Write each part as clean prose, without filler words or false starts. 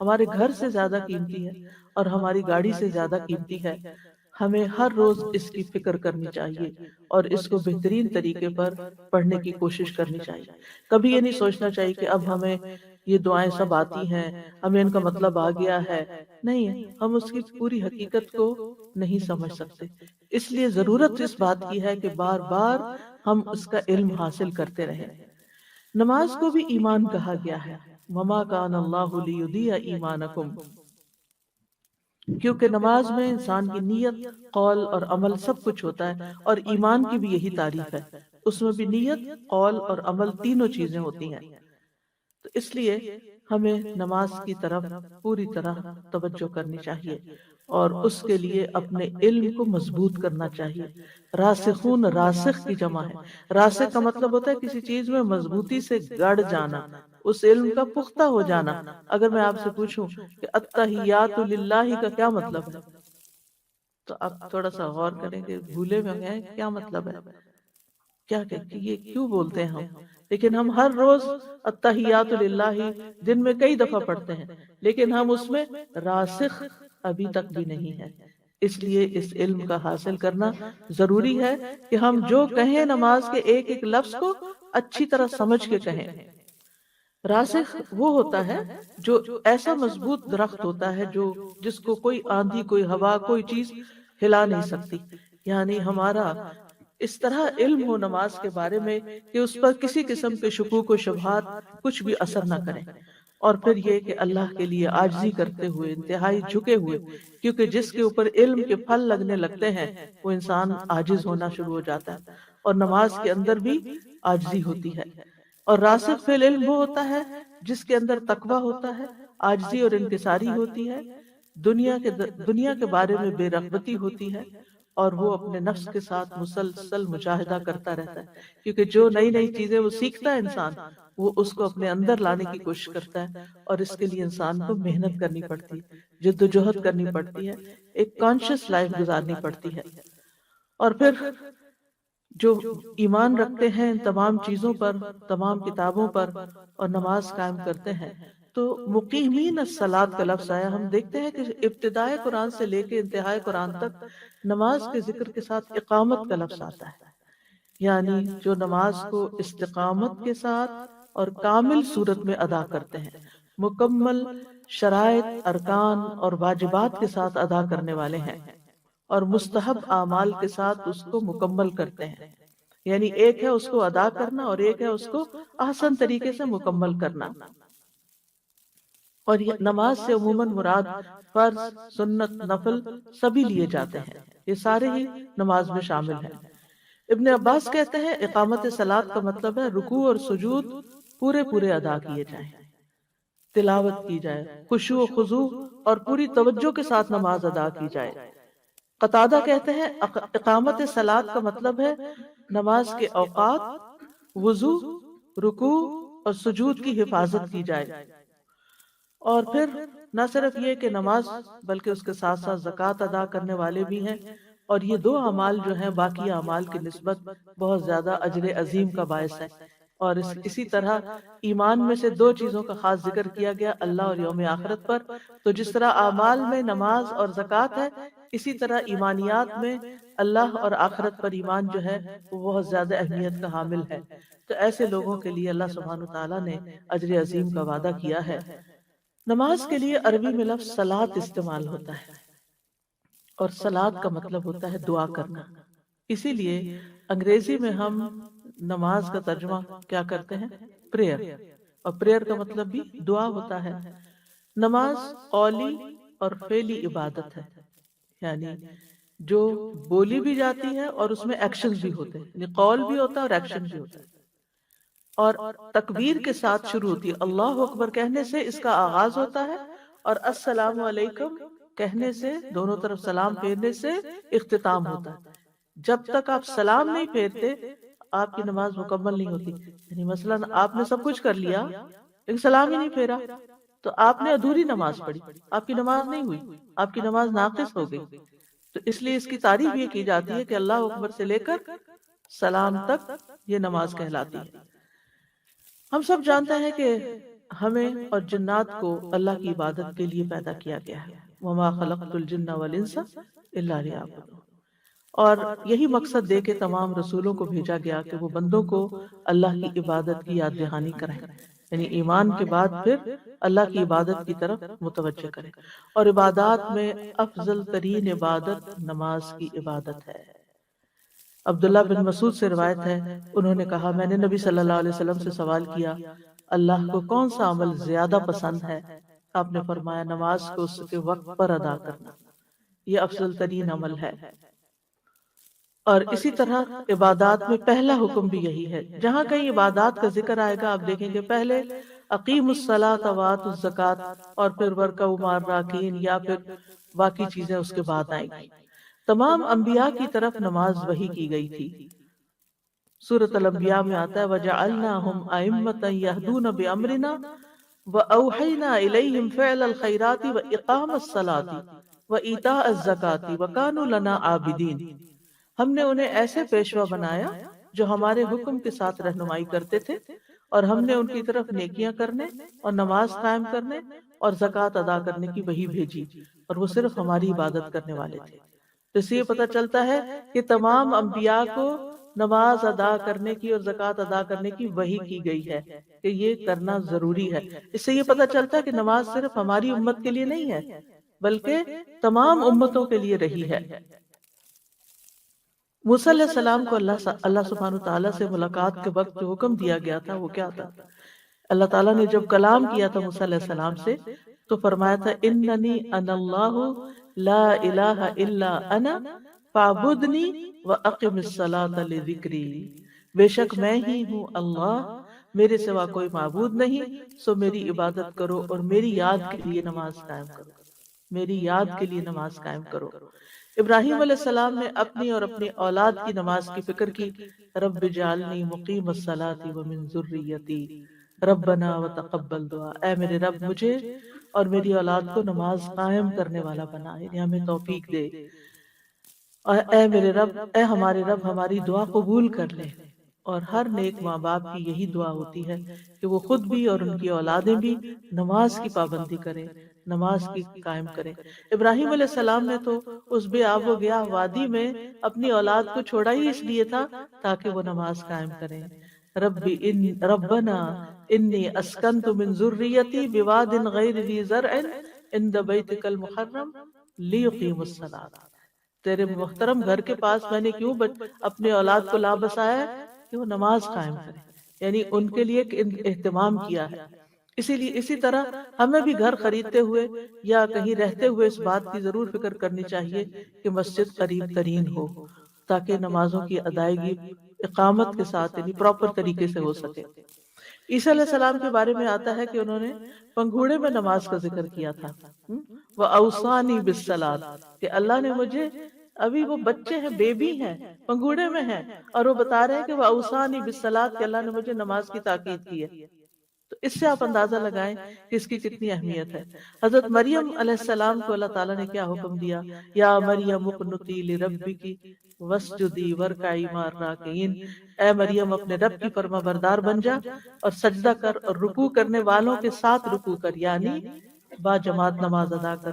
ہمارے گھر سے زیادہ قیمتی ہے اور ہماری گاڑی سے زیادہ قیمتی ہے. ہمیں ہر روز اس کی فکر کرنی چاہیے اور اس کو بہترین طریقے پر پڑھنے کی کوشش کرنی چاہیے. کبھی یہ نہیں سوچنا چاہیے کہ اب ہمیں یہ دعائیں سب آتی ہیں، ہمیں ان کا مطلب آ گیا ہے. نہیں، ہم اس کی پوری حقیقت کو نہیں سمجھ سکتے. اس لیے ضرورت اس بات کی ہے کہ بار بار ہم اس کا علم حاصل کرتے رہیں. نماز کو بھی ایمان کہا گیا ہے. وما کان اللہ لیضیع ایمانکم، کیونکہ نماز میں انسان کی نیت، قول اور عمل سب کچھ ہوتا ہے، اور ایمان کی بھی یہی تعریف ہے. اس میں بھی نیت، قول اور عمل تینوں چیزیں ہوتی ہیں. تو اس لیے ہمیں نماز کی طرف پوری طرح توجہ کرنی چاہیے اور اس کے لیے اپنے علم کو مضبوط کرنا چاہیے. راسخون، راسخ کی جمع ہے. راسخ کا مطلب ہوتا ہے کسی چیز میں مضبوطی سے گڑ جانا، اس علم کا پختہ ہو جانا. اگر میں آپ سے پوچھوں کہ التحیات للہ کا کیا مطلب ہے، تو آپ تھوڑا سا غور کریں کہ بھولے میں گئے کیا مطلب ہے. کیا کہ یہ کیوں بولتے ہیں ہم؟ لیکن ہم ہر روز التحیات للہ دن میں کئی دفعہ پڑھتے ہیں، لیکن ہم اس میں راسخ ابھی تک بھی نہیں ہے. اس لیے اس علم کا حاصل کرنا ضروری ہے کہ ہم جو کہیں نماز کے ایک ایک لفظ کو اچھی طرح سمجھ کے کہیں. راسخ وہ ہوتا ہے جو ایسا مضبوط درخت ہوتا ہے جو جس کو کوئی آندھی، کوئی ہوا، کوئی چیز ہلا نہیں سکتی. یعنی ہمارا اس طرح علم ہو نماز کے بارے میں کہ اس پر کسی قسم کے شکوک و شبہات کچھ بھی اثر نہ کریں. اور پھر یہ کہ اللہ کے لیے عاجزی کرتے ہوئے، انتہائی جھکے ہوئے، کیونکہ جس کے اوپر علم کے پھل لگنے لگتے ہیں وہ انسان عاجز ہونا شروع ہو جاتا ہے، اور نماز کے اندر بھی عاجزی ہوتی ہے. اور راسخ فی العلم وہ ہوتا ہے جس کے اندر تقویٰ ہوتا ہے، عاجزی اور انکساری ہوتی ہے، دنیا کے بارے میں بے رغبتی ہوتی ہے، اور وہ اپنے نفس کے ساتھ مسلسل مجاہدہ کرتا رہتا ہے. کیونکہ جو نئی نئی چیزیں وہ سیکھتا ہے انسان، وہ اس کو اپنے اندر لانے کی کوشش کرتا ہے، اور اس کے لیے انسان کو محنت کرنی پڑتی ہے، جد و جہد کرنی پڑتی ہے، ایک کانشیس لائف گزارنی پڑتی ہے. اور پھر جو ایمان رکھتے ہیں ان تمام چیزوں پر، تمام کتابوں پر، اور نماز قائم کرتے ہیں، تو مقیمین الصلاۃ کا لفظ آیا. ہم دیکھتے ہیں کہ ابتدائے قرآن سے لے کے انتہائے قرآن تک نماز کے ذکر کے ساتھ اقامت کا لفظ آتا ہے. یعنی جو نماز کو استقامت کے ساتھ اور کامل صورت میں ادا کرتے ہیں، مکمل شرائط، ارکان اور واجبات کے ساتھ ادا کرنے والے ہیں، اور مستحب اعمال کے ساتھ اس کو مکمل کرتے ہیں. یعنی ایک ہے اس کو ادا کرنا اور ایک ہے اس کو احسن طریقے سے مکمل کرنا. اور یہ نماز سے عموماً مراد فرض، سنت، نفل سبھی لیے جاتے ہیں. یہ سارے ہی نماز میں شامل ہیں. ابن عباس کہتے ہیں اقامت صلاۃ کا مطلب ہے رکوع اور سجود پورے پورے ادا کیے جائیں، تلاوت کی جائے، خشوع و خضوع اور پوری توجہ کے ساتھ نماز ادا کی جائے. قتادہ کہتے ہیں اقامت صلاۃ کا مطلب ہے نماز کے اوقات، وضو، رکوع اور سجود کی حفاظت کی جائے. اور پھر نہ صرف یہ کہ نماز بلکہ اس کے ساتھ ساتھ زکوٰۃ ادا کرنے والے بھی ہیں، اور یہ دو اعمال جو ہیں باقی اعمال کی نسبت بہت زیادہ اجر عظیم کا باعث ہے. اور اسی طرح ایمان میں سے دو چیزوں کا خاص ذکر کیا گیا، اللہ اور یوم آخرت پر. تو جس طرح اعمال میں نماز اور زکوٰۃ ہے، اسی طرح ایمانیات میں اللہ اور آخرت پر ایمان جو ہے وہ بہت زیادہ اہمیت کا حامل ہے. تو ایسے لوگوں کے لیے اللہ سبحانہ تعالیٰ نے اجر عظیم کا وعدہ کیا ہے. نماز کے لیے عربی میں لفظ صلاۃ استعمال ہوتا ہے، اور صلاۃ کا مطلب ہوتا ہے دعا کرنا. اسی لیے انگریزی میں ہم نماز کا ترجمہ کیا کرتے ہیں؟ پریئر. اور پریئر کا مطلب بھی دعا ہوتا ہے. نماز قولی اور فعلی عبادت ہے، یعنی جو بولی بھی جاتی ہے اور اس میں ایکشنز بھی ہوتے ہیں، یعنی قول بھی ہوتا ہے اور ایکشن بھی ہوتا ہے. اور تکبیر کے ساتھ شروع ہوتی ہے، اللہ اکبر کہنے سے اس کا آغاز ہوتا ہے، اور السلام علیکم کہنے سے، دونوں طرف سلام پھیرنے سے اختتام ہوتا ہے. جب تک آپ سلام نہیں پھیرتے آپ کی نماز مکمل نہیں ہوتی. یعنی مثلا آپ نے سب کچھ کر لیا لیکن سلام ہی نہیں پھیرا تو آپ نے ادھوری نماز پڑھی، آپ کی نماز نہیں ہوئی، آپ کی نماز ناقص ہو گئی. تو اس لیے اس کی تعریف یہ کی جاتی ہے کہ اللہ اکبر سے لے کر سلام تک یہ نماز کہلاتی ہے. ہم سب جانتے ہیں کہ ہمیں اور جنات کو اللہ کی عبادت کے لیے پیدا کیا گیا ہے، وما خلقت الجن والانس الا لیعبدون، اور یہی مقصد دے کے تمام رسولوں کو بھیجا گیا کہ وہ بندوں کو اللہ کی عبادت کی یاد دہانی کریں، یعنی ایمان کے بعد پھر اللہ کی عبادت کی طرف متوجہ کریں، اور عبادات میں افضل ترین عبادت نماز کی عبادت ہے۔ عبداللہ بن مسعود سے روایت ہے، انہوں نے کہا میں نے نبی صلی اللہ علیہ وسلم سے سوال کیا اللہ کو کون سا عمل زیادہ پسند ہے؟ آپ نے فرمایا نماز کو اس کے وقت پر ادا کرنا، یہ افضل ترین عمل ہے۔ اور اسی طرح عبادات میں پہلا حکم بھی یہی ہے، جہاں کہیں عبادات کا ذکر آئے گا آپ دیکھیں گے پہلے اقیم الصلاۃ وآتوا الزکوٰۃ اور پھر ورکعوا مع الراکعین یا پھر باقی چیزیں اس کے بعد آئیں گی۔ تمام انبیاء کی طرف نماز وحی کی گئی تھی۔ سورۃ الانبیاء میں آتا ہے وَجَعَلْنَاهُمْ أَئِمَّةً يَهْدُونَ بِأَمْرِنَا وَأَوْحَيْنَا إِلَيْهِمْ فِعْلَ الْخَيْرَاتِ وَإِقَامَ الصَّلَاةِ وَإِيتَاءَ الزَّكَاةِ وَكَانُوا لَنَا عَابِدِينَ، ہم نے انہیں ایسے پیشوا بنایا جو ہمارے حکم کے ساتھ رہنمائی کرتے تھے، اور ہم نے ان کی طرف نیکیاں کرنے اور نماز قائم کرنے اور زکوٰۃ ادا کرنے کی وحی بھیجی، اور وہ صرف ہماری عبادت کرنے والے تھے۔ تو اس سے یہ پتہ چلتا ہے کہ تمام انبیاء کو نماز ادا کرنے کی اور زکوٰۃ ادا کرنے کی وحی کی گئی ہے کہ یہ کرنا ضروری ہے۔ اس سے یہ پتہ چلتا ہے کہ نماز صرف ہماری امت کے لیے نہیں ہے بلکہ تمام امتوں کے لیے رہی ہے۔ موسیٰ علیہ السلام کو اللہ سبحانہ تعالیٰ سے ملاقات کے وقت جو حکم دیا گیا تھا وہ کیا تھا؟ اللہ تعالیٰ نے جب کلام کیا تھا موسیٰ علیہ السلام سے تو فرمایا تھا اننی انا اللہ لا الہ الا انا فاعبدنی واقم الصلاۃ لذکری، بے شک میں ہی ہوں اللہ، میرے سوا کوئی معبود نہیں، سو میری عبادت کرو اور میری یاد کے لیے نماز قائم کرو، میری یاد کے لیے نماز قائم کرو۔ ابراہیم علیہ السلام نے اپنی اور اپنی اولاد کی نماز کی فکر کی، رب اجعلنی مقیم الصلاۃ ومن ذریتی ربنا وتقبل دعا، اے میرے رب مجھے اور میری اولاد کو نماز قائم کرنے والا بنا، یعنی ہمیں توفیق دے، اور اے میرے رب، اے ہمارے رب ہماری دعا قبول کر لے۔ اور ہر نیک ماں باپ کی یہی دعا ہوتی ہے کہ وہ خود بھی اور ان کی اولادیں بھی نماز کی پابندی کریں، نماز کی قائم کریں۔ ابراہیم علیہ السلام نے تو اس بے آب و گیا وادی میں اپنی اولاد کو چھوڑا ہی اس لیے تھا تاکہ وہ نماز قائم کریں۔ ربنا انی اسکنت من ذریتی بواد غیر ذی زرع عند بیتک المحرم لیقیموا الصلاۃ، تیرے محترم گھر کے پاس میں نے کیوں اپنے اولاد کو لا بسایا ہے کہ وہ نماز قائم کرے، یعنی ان کے لیے اہتمام کیا ہے۔ اسی طرح ہمیں بھی گھر خریدتے ہوئے یا کہیں رہتے ہوئے اس بات کی ضرور فکر کرنی چاہیے کہ مسجد قریب ترین ہو تاکہ نمازوں کی ادائیگی اقامت کے ساتھ یعنی پراپر طریقے سے ہو سکے۔ عیسیٰ علیہ السلام کے بارے میں آتا ہے کہ انہوں نے پنگھوڑے میں نماز کا ذکر کیا تھا، وَأَوْصَانِي بِالصَّلَاةِ، کہ اللہ نے مجھے، ابھی وہ بچے ہیں، بیبی ہیں، پنگھوڑے میں ہیں، اور وہ بتا رہے ہیں کہ وَأَوْصَانِي بِالصَّلَاةِ، کہ اللہ نے مجھے نماز کی تاکید کی ہے۔ تو اس سے آپ اندازہ لگائیں کہ اس کی کتنی اہمیت ہے۔ حضرت مریم علیہ السلام کو اللہ تعالیٰ نے کیا حکم دیا؟ یا مریم اقنتی لربکی واسجدی وارکعی مع الراکعین، اے مریم اپنے رب کی فرما بردار بن جا اور سجدہ کر اور رکوع کرنے والوں کے ساتھ رکوع کر، یعنی با جماعت نماز ادا کر۔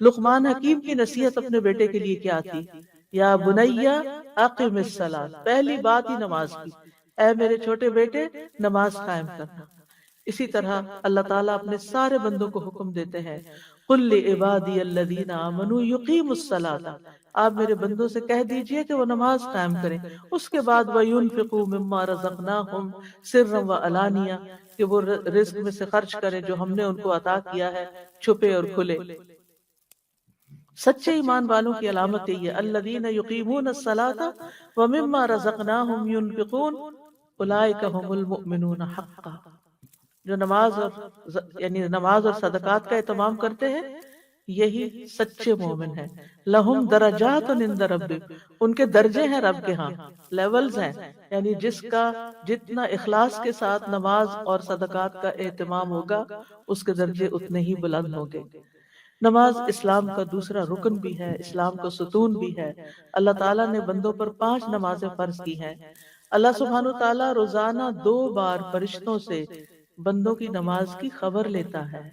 لقمان حکیم کی نصیحت اپنے بیٹے کے لیے کیا تھی؟ یا بنیا اقم الصلاۃ، پہلی بات ہی نماز کی، اے میرے چھوٹے بیٹے نماز قائم کرنا۔ اسی طرح اللہ تعالیٰ اپنے سارے بندوں کو حکم دیتے ہیں قل لعبادی الذین آمنوا یقیموا الصلاۃ، آپ میرے بندوں سے کہہ دیجئے کہ وہ نماز قائم کریں۔ اس کے بعد وَيُنْفِقُوا مِمَّا رَزَقْنَاهُمْ سِرًّا وَعَلَانِيَةً، کہ وہ رزق میں سے خرچ کریں جو ہم نے ان کو عطا کیا ہے، چھپے اور کھلے۔ سچے ایمان والوں کی علامت یہ ہے الذین یقیمون الصلاۃ ومما رزقناہم ينفقون اولئک هم المؤمنون حقا، جو نماز اور صدقات کا اہتمام کرتے ہیں یہی سچے مومن ہیں۔ لہم درجات عند ربہم، ان کے درجے ہیں رب کے ہاں، لیولز ہیں، یعنی جس کا جتنا اخلاص کے ساتھ نماز اور صدقات کا اہتمام ہوگا اس کے درجے اتنے ہی بلند ہوں گے۔ نماز اسلام کا دوسرا رکن بھی ہے، اسلام کا ستون بھی ہے۔ اللہ تعالیٰ نے بندوں پر 5 نمازیں فرض کی ہیں۔ اللہ سبحانہ تعالیٰ روزانہ 2 بار فرشتوں سے بندوں کی نماز کی خبر لیتا ہے.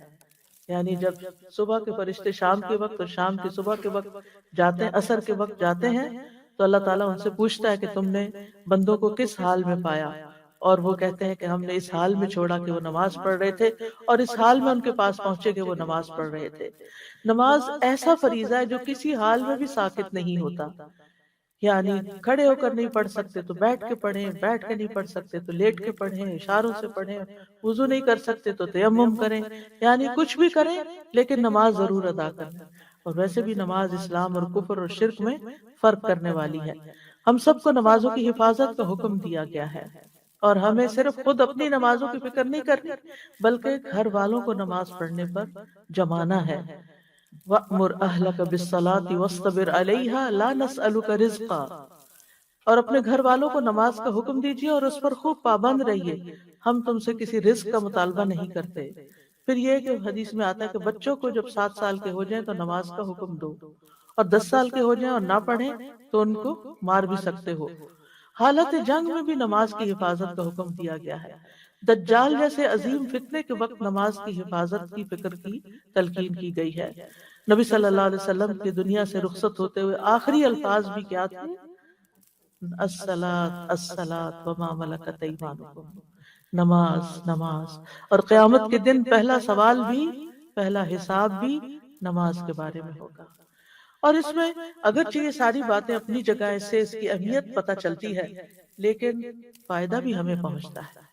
یعنی جب صبح کے فرشتے شام کے وقت اور شام کے صبح کے وقت جاتے ہیں، عصر کے وقت جاتے ہیں، تو اللہ تعالیٰ ان سے پوچھتا ہے کہ تم نے بندوں کو کس حال میں پایا، اور وہ کہتے ہیں کہ ہم نے اس حال میں چھوڑا کہ وہ نماز پڑھ رہے تھے، اور اس حال میں ان کے پاس پہنچے کہ وہ نماز پڑھ رہے تھے. نماز ایسا فریضہ ہے جو کسی حال میں بھی ساقط نہیں ہوتا. یعنی کھڑے ہو کر نہیں پڑھ سکتے تو بیٹھ کے پڑھیں، بیٹھ کے نہیں پڑھ سکتے تو لیٹ کے پڑھیں، اشاروں سے پڑھیں، وضو نہیں کر سکتے تو تیمم کریں، یعنی کچھ بھی کریں لیکن نماز ضرور ادا کریں. اور ویسے بھی نماز اسلام اور کفر اور شرک میں فرق کرنے والی ہے. ہم سب کو نمازوں کی حفاظت کا حکم دیا گیا ہے، اور ہمیں صرف خود اپنی نمازوں کی فکر نہیں کرنی بلکہ گھر والوں کو نماز پڑھنے پر جمانا ہے. وَأْمُرْ أَهْلَكَ بِالصَّلَاةِ وَاصْطَبِرْ عَلَيْهَا لَا نَسْأَلُكَ رِزْقًا. اور اپنے گھر والوں کو نماز کا حکم دیجیے اور اس پر خوب پابند رہیے، ہم تم سے کسی رزق کا مطالبہ نہیں کرتے. پھر یہ کہ حدیث میں آتا ہے کہ بچوں کو جب 7 سال کے ہو جائیں تو نماز کا حکم دو، اور 10 سال کے ہو جائیں اور نہ پڑھیں تو ان کو مار بھی سکتے ہو. حالت جنگ میں بھی نماز کی حفاظت کا حکم دیا گیا ہے. دجال جیسے عظیم فتنے کے وقت نماز کی حفاظت کی فکر کی تلقین کی گئی ہے. نبی صلی اللہ علیہ وسلم کی دنیا سے رخصت ہوتے ہوئے آخری الفاظ بھی کیا تھے؟ الصلاۃ الصلاۃ وما ملکت ایمانکم. نماز نماز. اور قیامت کے دن پہلا سوال بھی، پہلا حساب بھی نماز کے بارے میں ہوگا. اور اس میں اگرچہ یہ ساری باتیں اپنی جگہ سے اس کی اہمیت پتہ چلتی ہے، لیکن فائدہ بھی ہمیں پہنچتا ہے.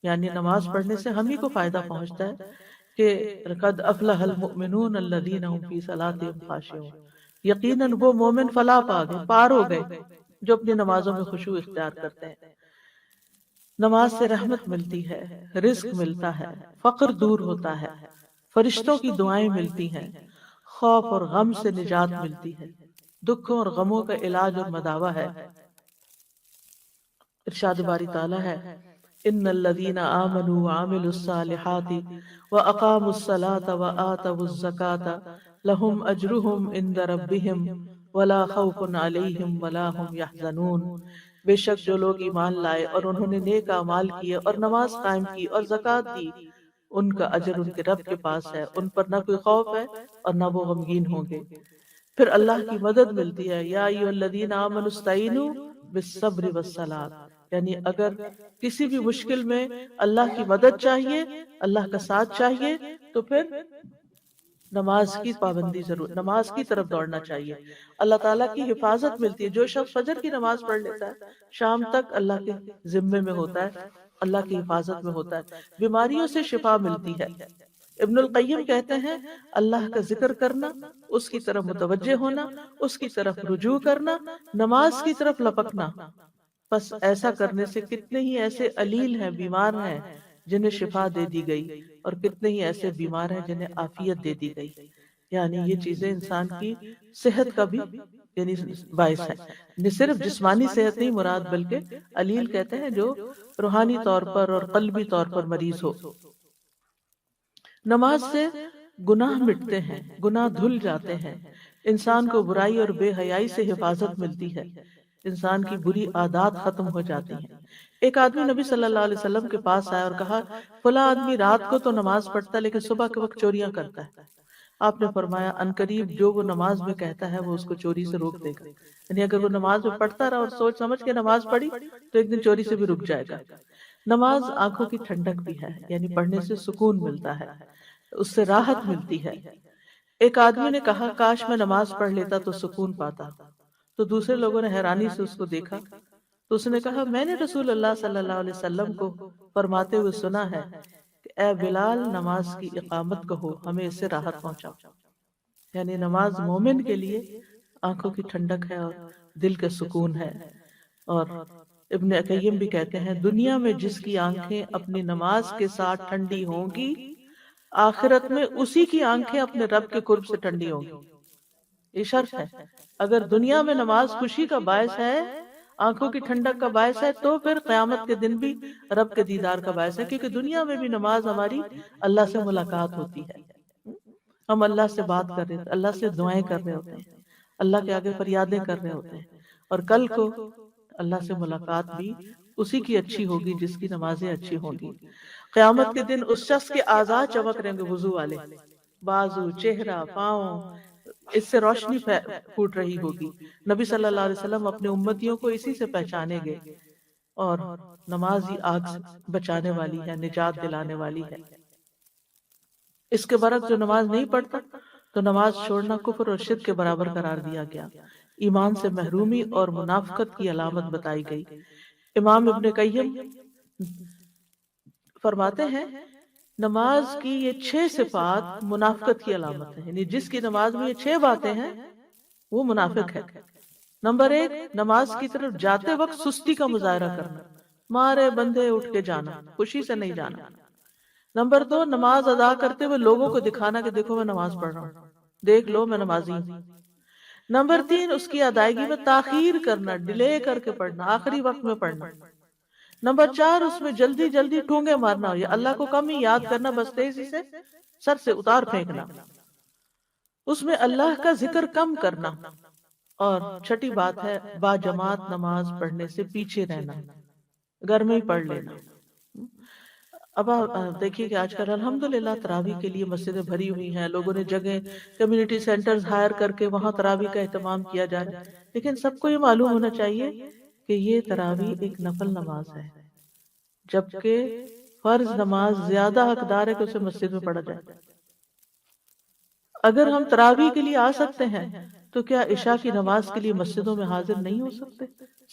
یعنی نماز پڑھنے سے ہم ہی کو فائدہ پہنچتا ہے کہ قد افلح المؤمنون الذین هم فی صلاتهم خاشعون. یقیناً وہ مومن فلاح پا گئے، پار ہو گئے جو اپنی نمازوں میں خشوع اختیار کرتے ہیں. نماز سے رحمت ملتی ہے، رزق ملتا ہے، فقر دور ہوتا ہے، فرشتوں کی دعائیں ملتی ہیں، خوف اور غم سے نجات ملتی ہے، دکھوں اور غموں کا علاج اور مداوع ہے. ارشاد باری تعالیٰ ہے ان الذین آمنوا وعملوا الصالحات واقاموا الصلاة وآتوا الزکاة لهم اجرهم عند ربهم ولا خوف علیہم ولا هم يحزنون. بے شک جو لوگ ایمان لائے اور انہوں نے نیک اعمال کیے اور نماز قائم کی اور زکوٰۃ دی، ان کا اجر ان کے رب کے پاس ہے، ان پر نہ کوئی خوف ہے اور نہ وہ غمگین ہوں گے. پھر اللہ کی مدد ملتی ہے. یا ایھا الذین آمنوا استعینوا بالصبر والصلاۃ. یعنی اگر کسی بھی مشکل میں اللہ کی مدد چاہیے، اللہ کا ساتھ چاہیے، تو پھر نماز کی پابندی ضرور، نماز کی طرف دوڑنا چاہیے. اللہ تعالیٰ کی حفاظت ملتی ہے. جو شخص فجر کی نماز پڑھ لیتا ہے شام تک اللہ کے ذمے میں ہوتا ہے، اللہ کی حفاظت میں ہوتا ہے، بیماریوں سے شفا ملتی ہے. ابن القیم کہتے ہیں اللہ کا ذکر کرنا، اس کی طرف متوجہ ہونا، اس کی طرف رجوع کرنا، نماز کی طرف لپکنا. بس ایسا کرنے سے کتنے ہی ایسے علیل ہیں، بیمار ہیں جنہیں شفا دے دی گئی، اور کتنے ہی ایسے بیمار ہیں جنہیں عافیت دے دی گئی. یعنی یہ چیزیں انسان کی صحت کا بھی یعنی باعث ہے. صرف جسمانی صحت نہیں مراد، بلکہ علیل کہتے ہیں جو روحانی طور پر اور قلبی طور پر مریض ہو. نماز سے گناہ مٹتے ہیں، گناہ دھل جاتے ہیں، انسان کو برائی اور بے حیائی سے حفاظت ملتی ہے، انسان کی بری عادات ختم ہو جاتی ہیں. ایک آدمی نبی صلی اللہ علیہ وسلم کے پاس آیا اور کہا فلاں آدمی رات کو تو نماز پڑھتا ہے لیکن صبح کے وقت چوریاں کرتا ہے. آپ نے فرمایا عنقریب جو وہ نماز میں کہتا ہے وہ اس کو چوری سے روک دے گا. یعنی اگر وہ نماز میں پڑھتا رہا اور سوچ سمجھ کے نماز پڑھی تو ایک دن چوری سے بھی رک جائے گا. نماز آنکھوں کی ٹھنڈک بھی ہے، یعنی پڑھنے سے سکون ملتا ہے، اس سے راحت ملتی ہے. ایک آدمی نے کہا کاش میں نماز پڑھ لیتا تو سکون پاتا. تو دوسرے لوگوں نے حیرانی سے اس کو دیکھا تو اس نے کہا میں نے رسول اللہ صلی اللہ علیہ وسلم کو فرماتے ہوئے سنا ہے کہ اے بلال نماز کی اقامت کہو، ہمیں اس سے راحت پہنچاؤ. یعنی نماز مومن کے لیے آنکھوں کی ٹھنڈک ہے اور دل کا سکون ہے. اور ابن قیم بھی کہتے ہیں دنیا میں جس کی آنکھیں اپنی نماز کے ساتھ ٹھنڈی ہوں گی، آخرت میں اسی کی آنکھیں اپنے رب کے قرب سے ٹھنڈی ہوں گی. یہ شرط ہے. اگر دنیا میں نماز خوشی کا باعث ہے، آنکھوں کی ٹھنڈک کا باعث ہے، تو پھر قیامت کے دن بھی رب کے دیدار کا باعث ہے. کیونکہ دنیا میں بھی نماز ہماری اللہ سے ملاقات ہوتی ہے، ہم اللہ سے بات کر رہے ہیں، اللہ سے دعائیں کر رہے ہوتے ہیں، اللہ کے آگے فریادیں کر رہے ہوتے ہیں. اور کل کو اللہ سے ملاقات بھی اسی کی اچھی ہوگی جس کی نمازیں اچھی ہوں گی. قیامت کے دن اس شخص کے اعضاء چمک رہیں گے وضو والے، بازو، چہرہ، پاؤں، اس سے روشنی پھوٹ رہی ہوگی۔ نبی صلی اللہ علیہ وسلم اپنے امتیوں کو اسی سے پہچانیں گے، اور نماز ہی آگ سے بچانے والی ہے، نجات دلانے والی ہے۔ اس کے برعکس جو نماز نہیں پڑھتا تو نماز چھوڑنا کفر اور شرک کے برابر قرار دیا گیا، ایمان سے محرومی اور منافقت کی علامت بتائی گئی۔ امام ابن قیم فرماتے ہیں نماز کی یہ 6 صفات منافقت کی علامت ہے، یعنی جس کی نماز میں یہ 6 باتیں ہیں وہ منافق ہے۔ نمبر 1، نماز کی طرف جاتے وقت سستی کا مظاہرہ کرنا، مارے بندے اٹھ کے جانا، خوشی سے نہیں جانا۔ نمبر 2، نماز ادا کرتے ہوئے لوگوں کو دکھانا کہ دیکھو میں نماز پڑھ رہا ہوں، دیکھ لو میں نمازی ہوں۔ نمبر 3، اس کی ادائیگی میں تاخیر کرنا، ڈیلے کر کے پڑھنا، آخری وقت میں پڑھنا۔ نمبر 4، اس میں جلدی جلدی ٹونگے مارنا، یا اللہ کو کم ہی یاد کرنا، بس تیزی سے سر سے اتار پھینکنا۔ اس میں اللہ کا ذکر کم کرنا۔ اور چھٹی بات ہے با جماعت نماز پڑھنے سے پیچھے رہنا، گھر میں ہی پڑھ لینا۔ اب آپ دیکھیے کہ آج کل الحمدللہ تراویح کے لیے مسجدیں بھری ہوئی ہیں، لوگوں نے جگہ کمیونٹی سینٹرز ہائر کر کے وہاں تراویح کا اہتمام کیا جا رہا ہے، لیکن سب کو یہ معلوم ہونا چاہیے کہ یہ تراویح ایک نفل نماز ہے، جبکہ فرض نماز زیادہ حقدار ہے کہ اسے مسجد میں پڑھا جائے۔ اگر ہم تراویح کے لیے آ سکتے ہیں تو کیا عشاء کی نماز کے لیے مسجدوں میں حاضر نہیں ہو سکتے؟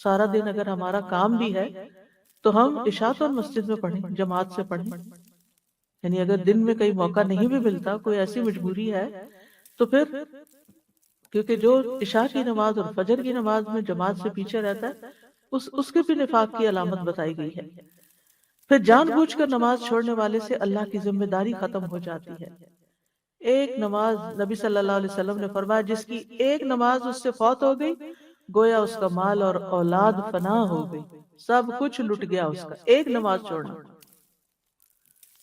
سارا دن اگر ہمارا کام بھی ہے تو ہم عشاء تو مسجد میں پڑھیں، جماعت سے پڑھیں۔ یعنی اگر دن میں کئی موقع نہیں بھی ملتا، کوئی ایسی مجبوری ہے تو پھر، کیونکہ جو عشاء کی نماز اور فجر کی نماز میں جماعت سے پیچھے رہتا ہے اس کے بھی نفاق کی علامت بتائی گئی ہے۔ پھر جان بوجھ کر نماز چھوڑنے والے سے اللہ کی ذمہ داری ختم ہو جاتی ہے۔ ایک نماز، نبی صلی اللہ علیہ وسلم نے فرمایا جس کی ایک نماز اس سے فوت ہو گئی گویا اس کا مال اور اولاد فنا ہو گئی، سب کچھ لٹ گیا اس کا، ایک نماز چھوڑنا۔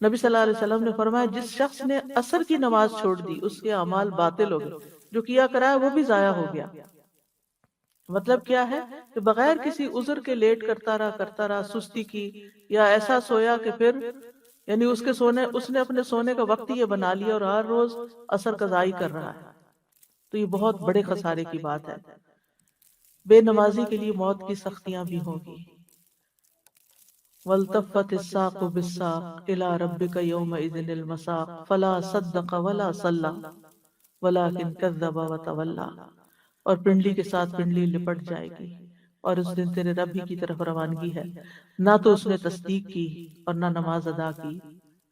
نبی صلی اللہ علیہ وسلم نے فرمایا جس شخص نے عصر کی نماز چھوڑ دی اس کے اعمال باطل ہو گئے، جو کیا کرایا وہ بھی ضائع ہو گیا۔ مطلب کیا ہے کہ بغیر کسی عذر کے لیٹ کرتا رہا، سستی کی، یا ایسا سویا کہ پھر یعنی اس نے اپنے سونے کا وقت یہ بنا لیا اور ہر روز عصر قضائی کر رہا ہے، تو یہ بہت بڑے خسارے کی بات ہے۔ بے نمازی کے لیے موت کی سختیاں بھی ہوں گی۔ وَالْتَفَّتِ السَّاقُ بِالسَّاقِ إِلَىٰ رَبِّكَ يَوْمَئِذٍ الْمَسَاقُ فَلَا صَدَّقَ وَلَا صَلَّىٰ وَلَٰكِنْ كَذَّبَ وَتَوَلَّىٰ۔ اور پنڈلی کے ساتھ پنڈلی لپٹ جائے گی، اور اس دن تیرے رب ہی کی طرف روانگی ہے، نہ تو اس نے تصدیق کی اور نہ نماز ادا کی،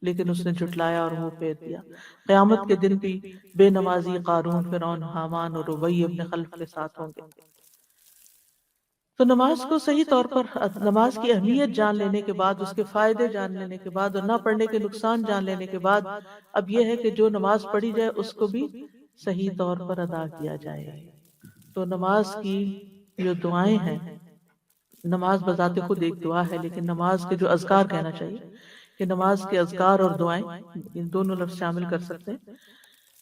لیکن اس نے جھٹلایا اور منہ پھیر دیا۔ قیامت کے دن بھی بے نمازی قارون، فرعون، حامان اور ابی ابن خلف کے ساتھ ہوں گے۔ تو نماز کو صحیح طور پر، نماز کی اہمیت جان لینے کے بعد، اس کے فائدے جان لینے کے بعد اور نہ پڑھنے کے نقصان جان لینے کے بعد، اب یہ ہے کہ جو نماز پڑھی جائے اس کو بھی صحیح طور پر ادا کیا جائے۔ تو نماز کی جو دعائیں ہیں، نماز بذات خود ایک دعا ہے، لیکن نماز کے جو اذکار کہنا چاہیے کہ نماز کے اذکار اور دعائیں، ان دونوں لفظ شامل کر سکتے ہیں،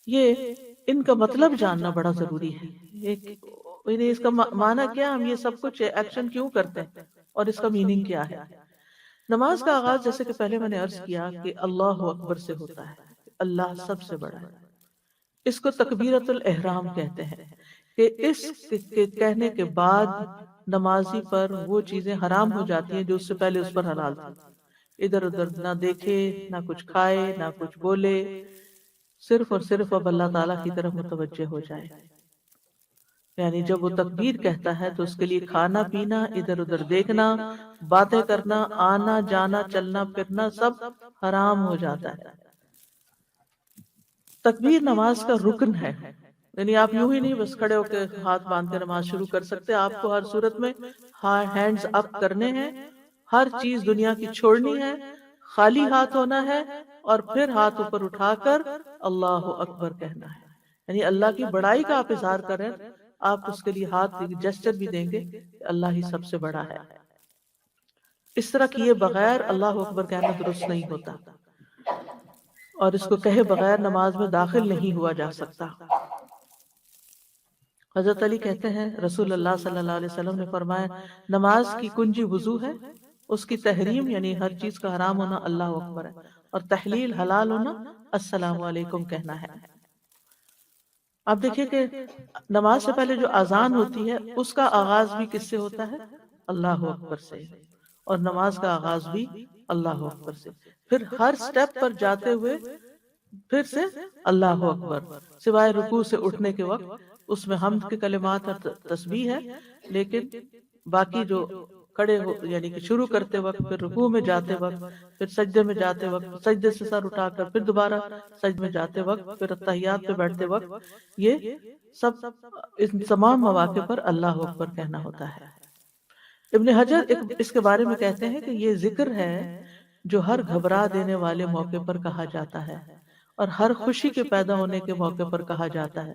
یہ ان کا مطلب جاننا بڑا ضروری ہے۔ اس کا معنی کیا، ہم یہ سب کچھ ایکشن کیوں کرتے ہیں اور اس کا میننگ کیا ہے۔ نماز کا آغاز جیسے کہ پہلے میں نے عرض کیا کہ اللہ اکبر سے ہوتا ہے، اللہ سب سے بڑا ہے۔ اس کو تکبیرۃ الاحرام کہتے ہیں کہ اس کے کہنے کے بعد نمازی پر وہ چیزیں حرام ہو جاتی ہیں جو اس سے پہلے اس پر حلال تھی۔ ادھر ادھر نہ دیکھے، نہ کچھ کھائے، نہ کچھ بولے، صرف اور صرف اب اللہ تعالیٰ کی طرف متوجہ ہو جائے۔ یعنی جب وہ تکبیر کہتا ہے تو اس کے لیے کھانا پینا، ادھر ادھر دیکھنا، باتیں کرنا، آنا جانا، چلنا پھرنا سب حرام ہو جاتا ہے۔ تکبیر نماز کا رکن ہے، یعنی آپ یوں ہی نہیں بس کھڑے ہو کے ہاتھ باندھ کے نماز شروع کر سکتے، آپ کو ہر صورت میں ہینڈز اپ کرنے ہیں، ہر چیز دنیا کی چھوڑنی ہے، خالی ہاتھ ہونا ہے، اور پھر ہاتھ اوپر اٹھا کر اللہ اکبر کہنا ہے۔ یعنی اللہ کی بڑائی کا آپ اظہار کریں، آپ اس کے لیے ہاتھ جسچر بھی دیں گے کہ اللہ ہی سب سے بڑا ہے۔ اس طرح کیے بغیر اللہ اکبر کہنا درست نہیں ہوتا، اور اس کو کہے بغیر نماز میں داخل نہیں ہوا جا سکتا۔ حضرت علی کہتے ہیں رسول اللہ صلی اللہ علیہ وسلم نے فرمایا نماز کی کنجی وضو ہے، اس کی تحریم یعنی ہر چیز کا حرام ہونا اللہ اکبر ہے، اور تحلیل حلال ہونا السلام علیکم کہنا ہے۔ آپ دیکھیے کہ نماز سے پہلے جو اذان ہوتی ہے اس کا آغاز بھی کس سے ہوتا ہے؟ اللہ اکبر سے، اور نماز کا آغاز بھی اللہ اکبر سے، پھر ہر سٹیپ پر جاتے ہوئے پھر سے اللہ اکبر، سوائے رکوع سے اٹھنے کے وقت اس میں حمد کے کلمات اور تسبیح ہے، لیکن باقی جو کھڑے ہو یعنی کہ شروع کرتے وقت، پھر رکوع میں جاتے وقت، پھر سجدے میں جاتے وقت، سجدے سے سر اٹھا کر پھر دوبارہ سجدے میں جاتے وقت، پھر تحیات پہ بیٹھتے وقت، یہ سب ان تمام مواقع پر اللہ اکبر کہنا ہوتا ہے۔ ابن حجر اس کے بارے میں کہتے ہیں کہ یہ ذکر ہے جو ہر گھبرا دینے والے موقع پر کہا جاتا ہے اور ہر خوشی کے پیدا ہونے کے موقع پر کہا جاتا ہے،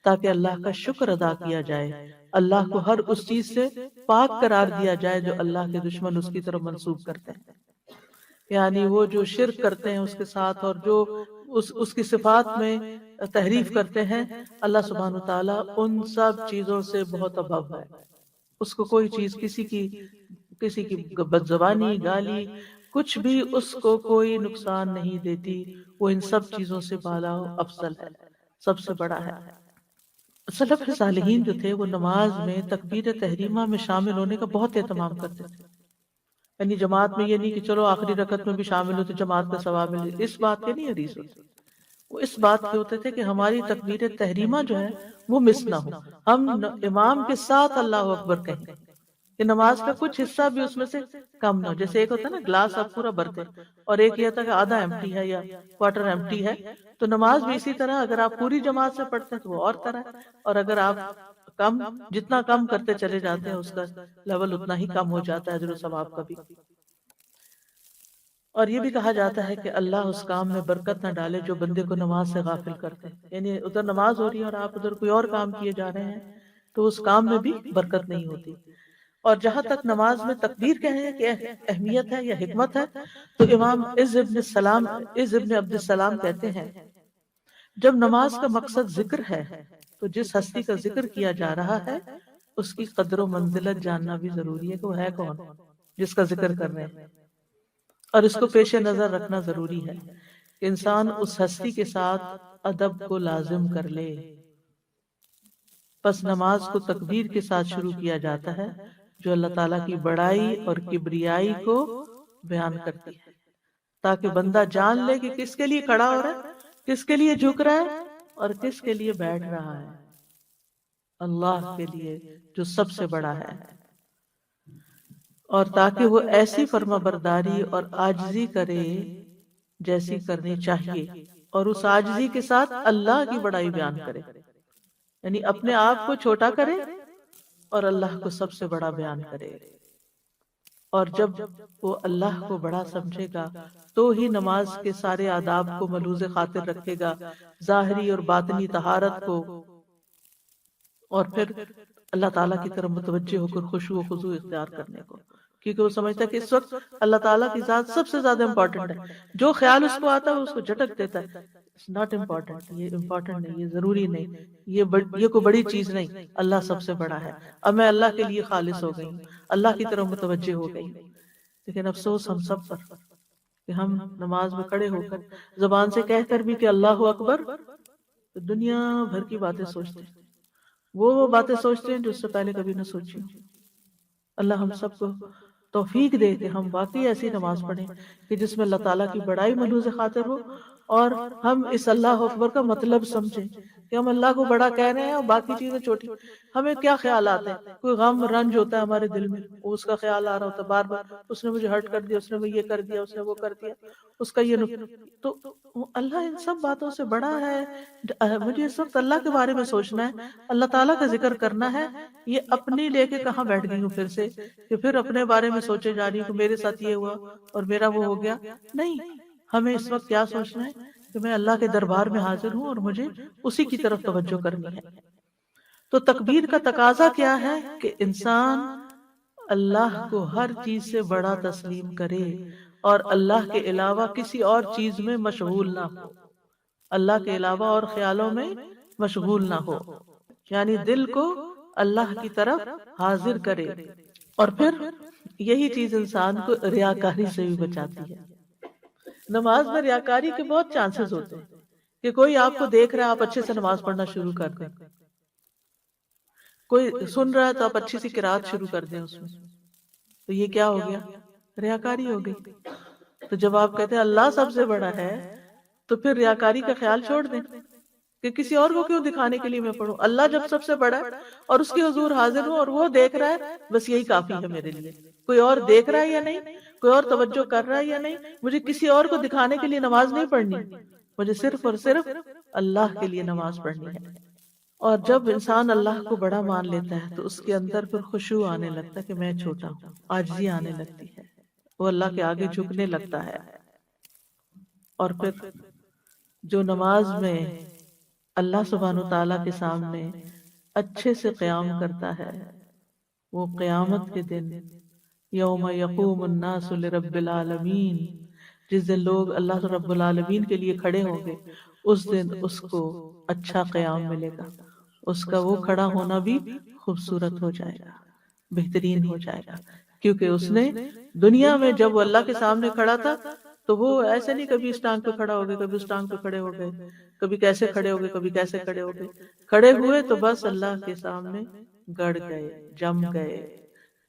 تاکہ اللہ کا شکر ادا کیا جائے، اللہ کو ہر اس چیز سے پاک قرار دیا جائے جو اللہ کے دشمن اس کی طرف منسوب کرتے ہیں، یعنی وہ جو شرک کرتے ہیں اس کے ساتھ اور جو اس کی صفات میں تحریف کرتے ہیں، اللہ سبحانہ وتعالیٰ ان سب چیزوں سے بہت ابھو ہے۔ اس کو کوئی چیز کسی کی بد زبانی، گالی، کچھ بھی اس کو کوئی نقصان نہیں دیتی، وہ ان سب چیزوں سے بالا و افضل ہے، سب سے بڑا ہے۔ سلف صالحین جو تھے وہ نماز میں تکبیر تحریمہ میں شامل ہونے کا بہت اہتمام کرتے تھے، یعنی جماعت میں یہ نہیں کہ چلو آخری رکعت میں بھی شامل ہو تو جماعت کا ثواب ملے، اس بات کے نہیں حریص ہوتے، وہ اس بات کے ہوتے تھے کہ ہماری تکبیر تحریمہ جو ہے وہ مس نہ ہو، ہم امام کے ساتھ اللہ اکبر کہیں کہ نماز کا کچھ حصہ بھی اس میں سے کم نہ ہو۔ جیسے ایک ہوتا ہے نا گلاس آپ پورا بھرتے اور ایک یہ تھا کہ آدھا ایمٹی ہے یا کوارٹر ایمٹی ہے، تو نماز بھی اسی طرح اگر آپ پوری جماعت سے پڑھتے ہیں تو وہ اور طرح ہے، اور اگر آپ جتنا کم کرتے چلے جاتے ہیں اس کا لیول اتنا ہی کم ہو جاتا ہے اجر و ثواب کا بھی۔ اور یہ بھی کہا جاتا ہے کہ اللہ اس کام میں برکت نہ ڈالے جو بندے کو نماز سے غافل کرتے ہیں، یعنی ادھر نماز ہو رہی ہے اور آپ ادھر کوئی اور کام کیے جا رہے ہیں تو اس کام میں بھی برکت نہیں ہوتی۔ اور جہاں تک نماز میں تکبیر کہنے کی اہمیت ہے یا حکمت ہے تو امام عز ابن عبد السلام کہتے ہیں جب نماز کا مقصد ذکر ہے تو جس ہستی کا ذکر کیا جا رہا ہے اس کی قدر و منزلت جاننا بھی ضروری ہے کہ وہ ہے کون جس کا ذکر کر رہے ہیں، اور اس کو پیش نظر رکھنا ضروری ہے کہ انسان اس ہستی کے ساتھ ادب کو لازم کر لے۔ پس نماز کو تکبیر کے ساتھ شروع کیا جاتا ہے جو اللہ تعالیٰ کی بڑائی اور کبریائی کو بیان کرتی ہے، تاکہ بندہ جان لے کہ کس کے لیے کھڑا ہو رہا ہے، کس کے لیے جھک رہا ہے اور کس کے لیے بیٹھ رہا ہے، اللہ کے لیے جو سب سے بڑا ہے، اور تاکہ وہ ایسی فرما برداری اور عاجزی کرے جیسی کرنی چاہیے، اور اس عاجزی کے ساتھ اللہ کی بڑائی بیان کرے، یعنی اپنے آپ کو چھوٹا کرے اور اللہ کو سب سے بڑا بیان کرے۔ اور جب وہ اللہ کو بڑا سمجھے گا تو ہی نماز کے سارے آداب کو ملحوظ خاطر رکھے گا، ظاہری اور باطنی طہارت کو، اور پھر اللہ تعالیٰ کی طرف متوجہ ہو کر خشوع و خضوع اختیار کرنے کو، کیونکہ وہ سمجھتا ہے کہ اس وقت اللہ تعالیٰ کی ذات سب سے زیادہ امپورٹنٹ ہے، جو خیال اس کو آتا ہے اس کو جھٹک دیتا ہے، اٹس ناٹ امپورٹنٹ، یہ امپورٹنٹ نہیں، یہ ضروری نہیں، یہ کوئی بڑی چیز نہیں، اللہ سب سے بڑا ہے، اب میں اللہ کے لیے خالص ہو گئی ہوں، اللہ کی طرف متوجہ ہو گئی ہوں۔ لیکن افسوس ہم سب پر کہ ہم نماز میں کھڑے ہو کر زبان سے کہہ کر بھی کہ اللہ اکبر، دنیا بھر کی باتیں سوچتے ہیں، وہ باتیں سوچتے ہیں جو اس سے پہلے کبھی نہ سوچی ہوں۔ اللہ ہم سب کو توفیق دے کہ ہم واقعی ایسی نماز پڑھیں کہ جس میں اللہ تعالیٰ کی بڑائی ملحوظ خاطر ہو، اور ہم اس اللہ اکبر کا مطلب سمجھیں کہ ہم اللہ کو بڑا کہہ رہے ہیں اور باقی چیزیں چھوٹی۔ ہمیں کیا خیال آتے ہیں، کوئی غم رنج ہوتا ہے ہمارے دل میں، اس کا خیال آ رہا ہوتا ہے بار بار، اس نے مجھے ہرٹ کر دیا، اس نے مجھے یہ کر دیا، اس نے وہ کر دیا، اس کا یہ تو اللہ ان سب باتوں سے بڑا ہے۔ مجھے اس وقت اللہ کے بارے میں سوچنا ہے، اللہ تعالیٰ کا ذکر کرنا ہے، یہ اپنی لے کے کہاں بیٹھ گئی ہوں پھر سے کہ پھر اپنے بارے میں سوچے جا رہی ہوں کہ میرے ساتھ یہ ہوا اور میرا وہ ہو گیا۔ نہیں، ہمیں اس وقت کیا سوچنا ہے کہ میں اللہ کے دربار میں حاضر ہوں اور مجھے اسی کی طرف توجہ کرنی ہے۔ تو تکبیر کا تقاضا کیا ہے کہ انسان اللہ کو ہر چیز سے بڑا تسلیم کرے اور اللہ کے علاوہ کسی اور چیز میں مشغول نہ ہو، اللہ کے علاوہ اور خیالوں میں مشغول نہ ہو، یعنی دل کو اللہ کی طرف حاضر کرے۔ اور پھر یہی چیز انسان کو ریاکاری سے بھی بچاتی ہے۔ نماز میں ریاکاری کے بہت چانسز ہوتے ہیں کہ کوئی آپ کو دیکھ رہا ہے، آپ اچھے سے نماز پڑھنا شروع کر دیں، کوئی سن رہا ہے تو آپ اچھی سی قرات شروع کر دیں اس میں، تو یہ کیا ہو گیا؟ ریاکاری ہو گئی۔ تو جب آپ کہتے ہیں اللہ سب سے بڑا ہے تو پھر ریاکاری کا خیال چھوڑ دیں کہ کسی اور کو کیوں دکھانے کے لیے میں پڑھوں، اللہ جب سب سے بڑا ہے اور اس کے حضور حاضر ہوں اور وہ دیکھ رہا ہے، بس یہی کافی ہے میرے لیے۔ کوئی اور دیکھ رہا ہے یا نہیں، کوئی اور توجہ کر رہا ہے یا نہیں، مجھے کسی اور کو دکھانے کے لیے نماز نہیں پڑھنی، مجھے صرف اور صرف اللہ کے لیے نماز پڑھنی ہے۔ اور جب انسان اللہ کو بڑا مان لیتا ہے تو اس کے اندر پھر خشوع آنے لگتا ہے کہ میں چھوٹا ہوں، عاجزی آنے لگتی ہے، وہ اللہ کے آگے جھکنے لگتا ہے۔ اور پھر جو نماز میں اللہ سبحانہ وتعالیٰ کے سامنے اچھے سے قیام کرتا ہے، وہ قیامت کے دن یوم یقوم الناس لرب العالمین، جس دن لوگ اللہ رب العالمین کے لیے کھڑے ہوں گے، اس دن اس کو اچھا قیام ملے گا، اس کا وہ کھڑا ہونا بھی خوبصورت ہو جائے گا، بہترین ہو جائے گا، کیونکہ اس نے دنیا میں جب وہ اللہ کے سامنے کھڑا تھا تو وہ ایسے نہیں کبھی اس ٹانگ پہ کھڑا ہو گئے، کبھی اس ٹانگ پہ کھڑے ہو گئے، کبھی کیسے کھڑے ہو گئے، کبھی کیسے کھڑے ہو گئے، کھڑے ہوئے تو بس اللہ کے سامنے گڑ گئے، جم گئے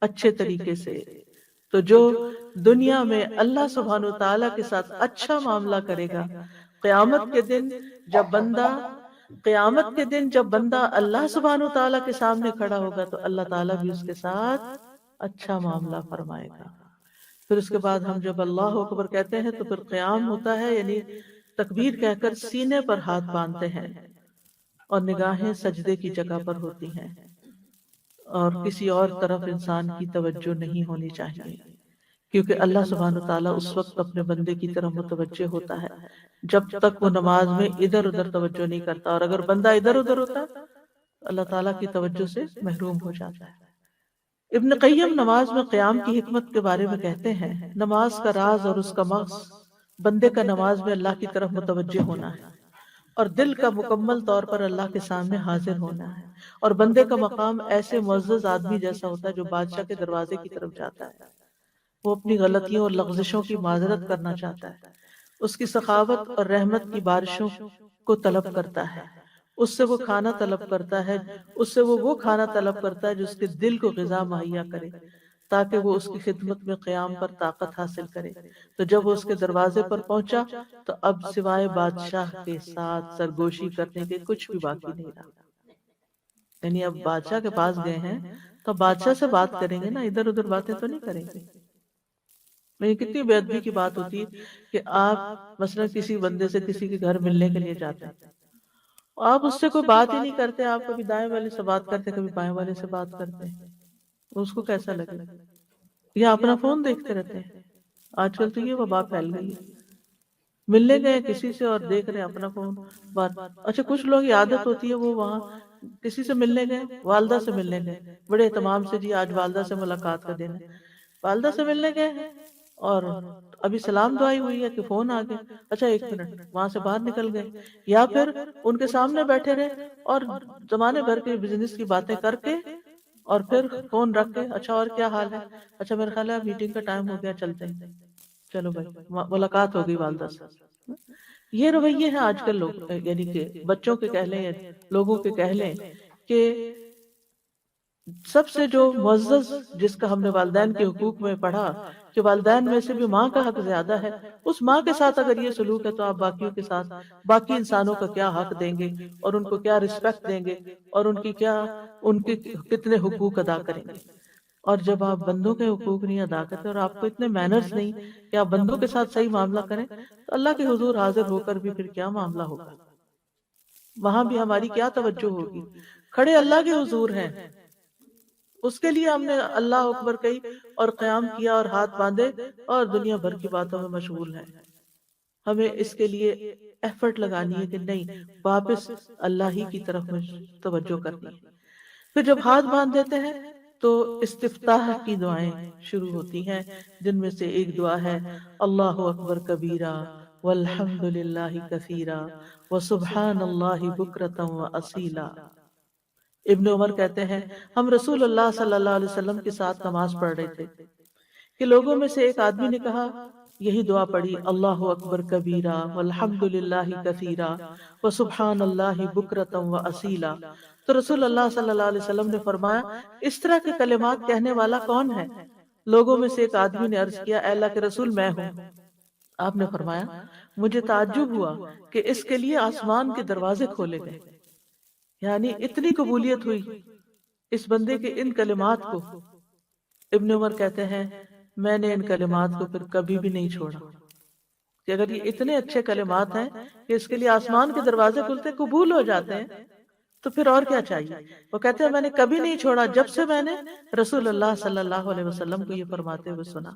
اچھے طریقے سے۔ تو جو دنیا میں اللہ سبحانہ وتعالیٰ کے ساتھ اچھا معاملہ کرے گا، قیامت کے دن جب بندہ اللہ سبحانہ وتعالیٰ کے سامنے کھڑا ہوگا تو اللہ تعالیٰ بھی اس کے ساتھ اچھا معاملہ فرمائے گا۔ پھر اس کے بعد ہم جب اللہ اکبر کہتے ہیں تو پھر قیام ہوتا ہے، یعنی تکبیر کہہ کر سینے پر ہاتھ باندھتے ہیں اور نگاہیں سجدے کی جگہ پر ہوتی ہیں، اور کسی اور طرف انسان کی توجہ نہیں ہونی چاہیے، کیونکہ اللہ سبحانہ تعالیٰ اس وقت اپنے بندے کی طرف متوجہ ہوتا ہے جب تک وہ نماز میں ادھر ادھر توجہ نہیں کرتا، اور اگر بندہ ادھر ادھر ہوتا ہے اللہ تعالیٰ کی توجہ سے محروم ہو جاتا ہے۔ ابن قیم نماز میں قیام کی حکمت کے بارے میں کہتے ہیں، نماز کا راز اور اس کا مغز بندے کا نماز میں اللہ کی طرف متوجہ ہونا ہے، اور دل کا مکمل طور پر اللہ کے سامنے حاضر ہونا ہے، اور بندے کا مقام ایسے معزز آدمی جیسا ہوتا ہے جو بادشاہ کے دروازے کی طرف جاتا ہے، وہ اپنی غلطیوں اور لغزشوں کی معذرت کرنا چاہتا ہے، اس کی سخاوت اور رحمت کی بارشوں کو طلب کرتا ہے، اس سے وہ کھانا طلب کرتا ہے، اس سے وہ کھانا طلب کرتا ہے جو اس کے دل کو غذا مہیا کرے تاکہ وہ اس کی خدمت میں قیام پر طاقت حاصل کرے۔ تو جب وہ اس کے دروازے پر پہنچا تو اب سوائے بادشاہ کے ساتھ سرگوشی کرنے کے کچھ بھی باقی نہیں رہا، یعنی اب بادشاہ کے پاس گئے ہیں تو بادشاہ سے بات کریں گے نا، ادھر ادھر باتیں تو نہیں کریں گے۔ میں کتنی بے ادبی کی بات ہوتی ہے کہ آپ مثلا کسی بندے سے کسی کے گھر ملنے کے لیے جاتے ہیں، آپ اس سے کوئی بات ہی نہیں کرتے، آپ کبھی دائیں والے سے بات کرتے کبھی بائیں والے سے بات کرتے ہیں، اس کو کیسا لگے؟ یا اپنا فون دیکھتے رہتے ہیں۔ آج کل تو یہ وبا پھیل گئی ہے، ملنے گئے کسی سے اور دیکھ رہے اپنا فون بات۔ اچھا کچھ لوگ کی عادت ہوتی ہے وہ وہاں کسی سے ملنے گئے، والدہ سے ملنے گئے بڑے اہتمام سے، جی آج والدہ سے ملاقات کا دن ہے، والدہ سے ملنے گئے ہیں اور ابھی سلام دعائی ہوئی ہے کہ فون آ گیا، اچھا ایک منٹ، وہاں سے باہر نکل گئے، یا پھر ان کے سامنے بیٹھے رہے اور زمانے بھر کے بزنس کی باتیں کر کے اور پھر فون رکھ کے، اچھا اور کیا حال ہے، اچھا میرا خیال ہے میٹنگ کا ٹائم ہو گیا چلتے ہیں، چلو بھائی ملاقات ہو گئی والدہ سے۔ یہ رویے ہیں آج کل لوگ، یعنی کہ بچوں کے کہہ لیں یا لوگوں کے کہہ لیں کہ سب سے جو معزز جس کا ہم نے والدین کے حقوق میں پڑھا کہ والدین میں سے بھی ماں کا حق زیادہ ہے، اس ماں کے ساتھ اگر یہ سلوک ہے تو آپ باقیوں کے ساتھ باقی انسانوں کا کیا حق دیں گے اور ان کو کیا رسپیکٹ دیں گے اور ان کے کتنے حقوق ادا کریں گے۔ اور جب آپ بندوں کے حقوق نہیں ادا کرتے اور آپ کو اتنے مینرز نہیں کہ آپ بندوں کے ساتھ صحیح معاملہ کریں تو اللہ کے حضور حاضر ہو کر بھی پھر کیا معاملہ ہوگا؟ وہاں بھی ہماری کیا توجہ ہوگی؟ کھڑے اللہ کے حضور ہیں، اس کے لیے ہم نے اللہ اکبر کہی اور قیام کیا اور ہاتھ باندھے اور دنیا بھر کی باتوں میں مشغول ہیں۔ ہمیں اس کے لیے ایفرٹ لگانی ہے کہ نہیں، واپس اللہ ہی کی طرف توجہ کرنی ہے۔ پھر جب ہاتھ باندھ دیتے ہیں تو استفتاح کی دعائیں شروع ہوتی ہیں، جن میں سے ایک دعا ہے اللہ اکبر کبیرہ والحمد للہ کثیرہ وسبحان اللہ بکرۃ واصیلا۔ ابن عمر کہتے ہیں ہم رسول اللہ صلی اللہ علیہ وسلم کے ساتھ نماز پڑھ رہے تھے، کہ لوگوں میں سے ایک آدمی نے کہا، یہی دعا پڑھی، اللہ اکبر کبیرہ والحمد للہ کثیرہ وسبحان اللہ بکرۃ واصیلا، تو رسول اللہ صلی اللہ علیہ وسلم نے فرمایا اس طرح کے کلمات کہنے والا کون ہے؟ لوگوں میں سے ایک آدمی نے عرض کیا، اے اللہ کے رسول میں ہوں۔ آپ نے فرمایا مجھے تعجب ہوا کہ اس کے لیے آسمان کے دروازے کھولے گئے، یعنی اتنی قبولیت ہوئی اس بندے کے ان کلمات کو۔ ابن عمر کہتے ہیں میں نے ان کلمات کو پھر کبھی بھی نہیں چھوڑا، کہ اگر یہ اتنے اچھے کلمات ہیں کہ اس کے لیے آسمان کے دروازے کھلتے، قبول ہو جاتے ہیں، تو پھر اور کیا چاہیے۔ وہ کہتے ہیں میں نے کبھی نہیں چھوڑا جب سے میں نے رسول اللہ صلی اللہ علیہ وسلم کو یہ فرماتے ہوئے سنا۔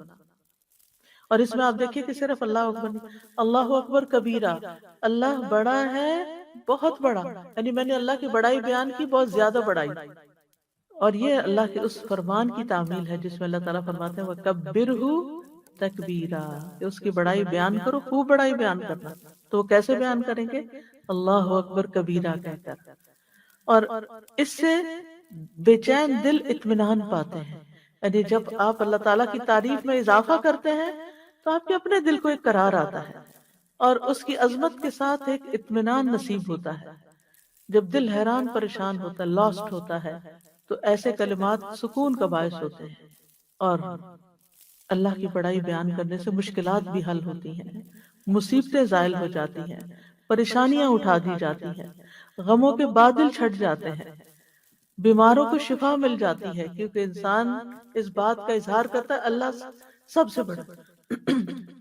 اور اس میں آپ دیکھیے کہ صرف اللہ اکبر نہیں، اللہ اکبر کبیرہ، اللہ بڑا ہے، بہت بڑا، یعنی میں نے اللہ کی بڑائی بیان کی، بہت زیادہ بڑائی۔ اور یہ اللہ کے اس فرمان کی تعمیل ہے جس میں اللہ تعالیٰ فرماتے ہیں وَكَبِّرْهُ تَكْبِيرًا، کہ اس کی بڑائی بیان کرو، خوب بڑائی بیان کرنا۔ تو وہ کیسے بیان کریں گے؟ اللہ اکبر کبیرہ کہہ کر۔ اور اس سے بے چین دل اطمینان پاتے ہیں، یعنی جب آپ اللہ تعالیٰ کی تعریف میں اضافہ کرتے ہیں تو آپ کے اپنے دل کو ایک قرار آتا ہے، اور اس کی عظمت کے ساتھ ایک اطمینان نصیب ہوتا ہے۔ جب دل حیران پریشان ہوتا ہے، لاسٹ ہوتا ہے، تو ایسے کلمات سکون کا باعث ہوتے ہیں، اور اللہ کی بڑائی بیان کرنے سے مشکلات بھی حل ہوتی ہیں، مصیبتیں زائل ہو جاتی ہیں، پریشانیاں اٹھا دی جاتی ہیں، غموں کے بادل چھٹ جاتے ہیں، بیماروں کو شفا مل جاتی ہے، کیونکہ انسان اس بات کا اظہار کرتا ہے اللہ سب سے بڑا۔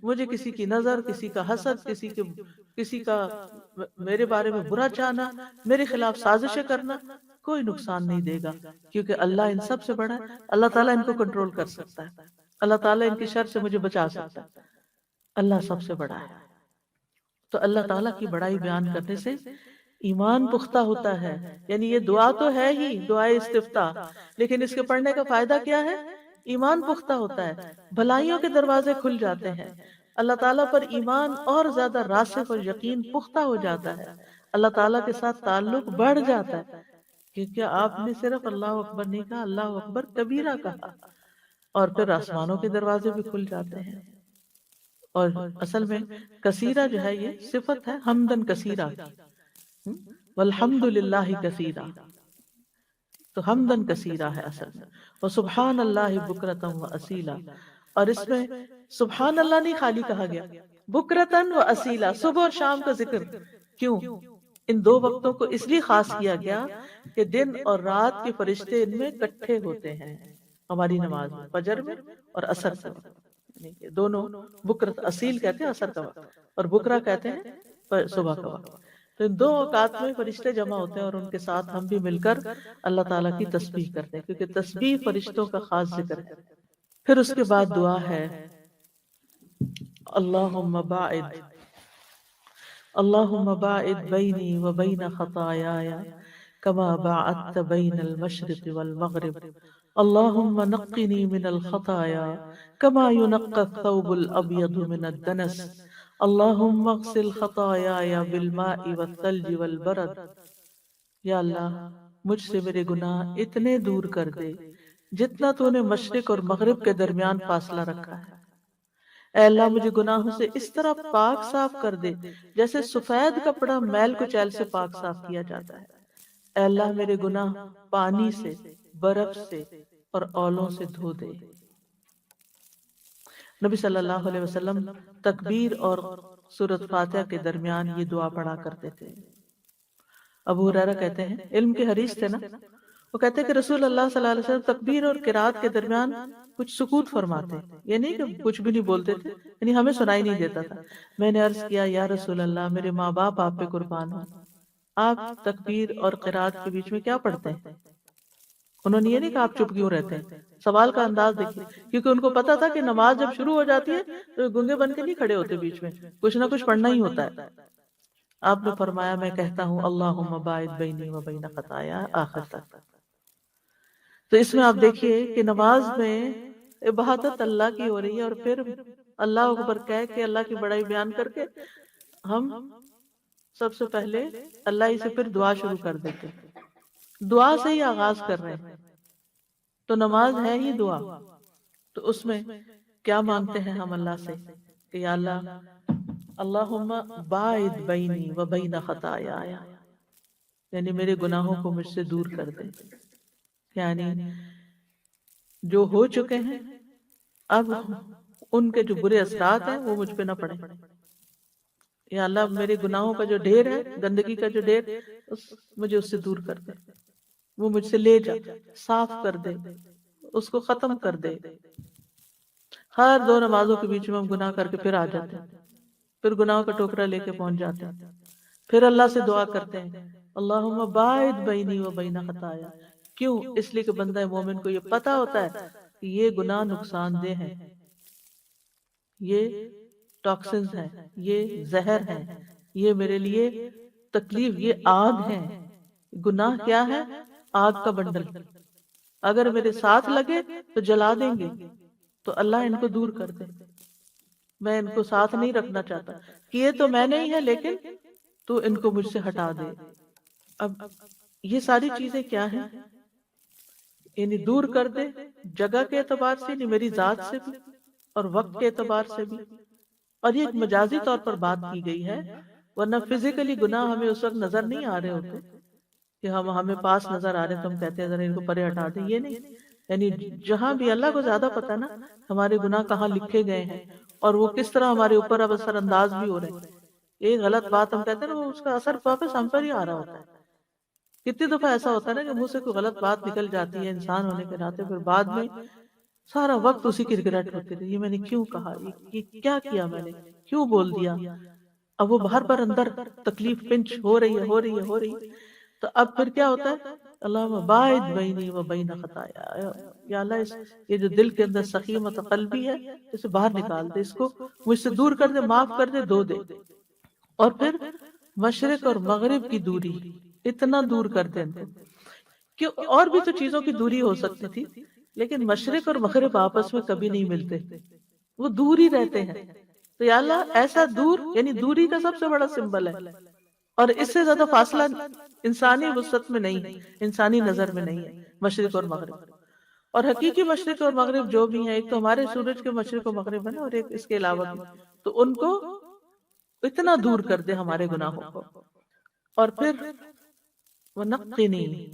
مجھے کسی کی نظر، کسی کا حسد، کسی کا میرے بارے میں برا چاہنا، میرے خلاف سازشیں کرنا کوئی نقصان نہیں دے گا، کیونکہ اللہ ان سب سے بڑا ہے۔ اللہ تعالیٰ ان کو کنٹرول کر سکتا ہے، اللہ تعالیٰ ان کی شر سے مجھے بچا سکتا ہے، اللہ سب سے بڑا ہے۔ تو اللہ تعالیٰ کی بڑائی بیان کرنے سے ایمان پختہ ہوتا ہے، یعنی یہ دعا تو ہے ہی دعائے استفتاح، لیکن اس کے پڑھنے کا فائدہ کیا ہے؟ ایمان پختہ ہوتا ہے، بھلائیوں کے دروازے کھل جاتے ہیں، اللہ تعالیٰ پر ایمان اور زیادہ راسخ اور یقین پختہ ہو جاتا ہے، اللہ تعالیٰ کے ساتھ تعلق بڑھ جاتا ہے، کیونکہ آپ نے صرف اللہ اکبر نہیں کہا، اللہ اکبر کبیرہ کہا، اور پھر آسمانوں کے دروازے بھی کھل جاتے ہیں۔ اور اصل میں کثیرہ جو ہے یہ صفت ہے حمدن کثیرہ کی، والحمد للہ کثیرہ، تو حمدن کثیرہ ہے اصل میں، وسبحان اللہ بکرۃ واصیلا، اور اس میں سبحان اللہ نہیں خالی کہا گیا، بکرۃ واصیلا، صبح اور شام کا ذکر کیوں؟ ان دو وقتوں کو اس لیے خاص کیا گیا کہ دن اور رات کے فرشتے ان میں اکٹھے ہوتے ہیں، ہماری نماز میں فجر میں اور عصر کے وقت، یعنی کہ دونوں بکرت اصیل کہتے ہیں عصر کا وقت، اور بکرا کہتے ہیں صبح کا وقت۔ تو ان دو اوقات میں فرشتے جمع ہوتے ہیں، اور ان کے ساتھ ہم بھی مل کر اللہ تعالیٰ کی تسبیح کرتے ہیں، کیونکہ تسبیح فرشتوں کا خاص ذکر ہے۔ پھر اس کے بعد دعا ہے اللہم باعد اللہم باعد بینی و بین خطایایا کما باعدت بین المشرق والمغرب اللہم نقنی من الخطایا کما ینقی الثوب الابیض من الدنس اللہم اغسل خطایایا بالماء والثلج والبرد۔ یا اللہ مجھ سے میرے گناہ اتنے دور کر دے جتنا تو نے مشرق اور مغرب کے درمیان فاصلہ رکھا ہے۔ اے اللہ مجھے گناہوں سے اس طرح پاک صاف کر دے جیسے سفید کپڑا میل کچیل سے پاک صاف کیا جاتا ہے۔ اے اللہ میرے گناہ پانی سے، برف سے اور اولوں سے دھو دے۔ نبی صلی اللہ علیہ وسلم تکبیر اور سورۃ فاتحہ کے درمیان یہ دعا پڑھا کرتے تھے۔ ابو ہریرہ کہتے ہیں، علم کے حریص تھے نا، وہ کہتے ہیں کہ رسول اللہ صلی اللہ علیہ وسلم تکبیر اور قرات کے درمیان کچھ سکوت فرماتے، یہ نہیں کہ کچھ بھی نہیں بولتے تھے، یعنی ہمیں سنائی نہیں دیتا تھا۔ میں نے عرض کیا یا رسول اللہ میرے ماں باپ آپ پہ قربان ہوں، آپ تکبیر اور قرات کے بیچ میں کیا پڑھتے ہیں؟ انہوں نے یہ نہیں کہا آپ چپ کیوں رہتے ہیں، سوال کا انداز دیکھیے، کیونکہ ان کو پتا تھا کہ نماز جب شروع ہو جاتی ہے تو گنگے بن کے نہیں کھڑے ہوتے، بیچ میں کچھ نہ کچھ پڑھنا ہی ہوتا ہے۔ آپ نے فرمایا میں کہتا ہوں اللہم باعد بینی و بین خطایا، آخر تک۔ تو اس میں آپ دیکھیے کہ نماز میں عبادت اللہ کی ہو رہی ہے، اور پھر اللہ اکبر کہہ کے اللہ کی بڑائی بیان کر کے ہم سب سے پہلے اللہ ہی سے پھر دعا شروع کر دیتے، دعا سے ہی آغاز کر رہے ہیں۔ تو نماز ہے ہی دعا، تو اس میں کیا مانگتے ہیں ہم اللہ سے کہ یا اللہ اللہم باعد بینی و بین خطایا، یعنی میرے گناہوں کو مجھ سے دور کر دے، یعنی جو ہو چکے ہیں اب ان کے جو برے اثرات ہیں وہ مجھ پہ نہ پڑے. یا اللہ میرے گناہوں کا جو ڈھیر ہے، گندگی کا جو ڈھیر، مجھے اس سے دور کر دے، وہ مجھ سے لے جا، صاف کر دے، اس کو ختم کر دے. ہر 2 نمازوں کے بیچ میں ہم گناہ کر کے پھر آ جاتے ہیں، پھر گناہوں کا ٹوکرا لے کے پہنچ جاتے ہیں، پھر اللہ سے دعا کرتے ہیں اللہم باعد بینی و بین خطایا. کیوں؟ اس لیے کہ بندہ مومن کو یہ پتا ہوتا ہے کہ یہ گناہ نقصان دہ ہے، یہ ٹاکسنز ہیں، یہ زہر ہے، یہ میرے لیے تکلیف، یہ آگ ہے. گناہ کیا ہے؟ آگ کا بنڈل. اگر میرے ساتھ لگے تو جلا دیں گے، تو اللہ ان کو دور کر دے. میں ان کو ساتھ نہیں رکھنا چاہتا، کیے تو میں نہیں ہے لیکن تو ان کو مجھ سے ہٹا دے. اب یہ ساری چیزیں کیا ہیں؟ یعنی دور کر دے جگہ کے اعتبار سے، یعنی میری ذات سے بھی اور وقت کے اعتبار سے بھی. اور یہ ایک مجازی طور پر بات کی گئی ہے، ورنہ فزیکلی گناہ ہمیں اس وقت نظر نہیں آ رہے ہوتے کہ ہمیں پاس نظر آ رہے تو ہم کہتے ہیں ذرا ان کو پرے ہٹا دیں. یہ نہیں، یعنی جہاں بھی اللہ کو زیادہ پتا نا ہمارے گناہ کہاں لکھے گئے ہیں اور وہ کس طرح ہمارے اوپر اب اثر انداز بھی ہو رہے ہیں. ایک غلط بات ہم کہتے ہیں نا، وہ اس کا اثر واپس ہم پر ہی آ رہا ہوتا ہے. کتنی دفعہ ایسا ہوتا ہے نا کہ منہ سے کوئی غلط بات نکل جاتی ہے انسان ہونے کے ناطے، پھر بعد میں سارا وقت اسی کی ریگریٹ ہوتی رہی، یہ میں نے کیوں کہا، یہ کیا کیا میں نے، کیوں بول دیا. اب وہ باہر پر اندر تکلیف پنچ ہو رہی ہے. تو اب پھر کیا ہوتا ہے؟ اللہم باعد بینی و بین خطایا، یا اللہ یہ جو دل کے اندر سخیمت قلبی ہے اسے باہر نکال دے، اس کو مجھ سے دور کر دے، معاف کر دے، دھو دے. اور پھر مشرق اور مغرب کی دوری اتنا دور کر دیں کہ اور بھی تو چیزوں کی دوری ہو سکتی تھی، لیکن مشرق اور مغرب آپس میں کبھی نہیں ملتے، وہ دور ہی رہتے ہیں. تو یا اللہ ایسا دور، یعنی دوری کا سب سے بڑا سمبل ہے، اور اس سے زیادہ فاصلہ انسانی وسعت میں نہیں ہے، انسانی نظر میں نہیں ہے مشرق اور مغرب. اور حقیقی مشرق اور مغرب جو بھی ہیں، ایک تو ہمارے سورج کے مشرق و مغرب ہے نا، اور ایک اس کے علاوہ بھی، تو ان کو اتنا دور کر دے ہمارے گناہوں کو. اور پھر وَنَقِّنِي،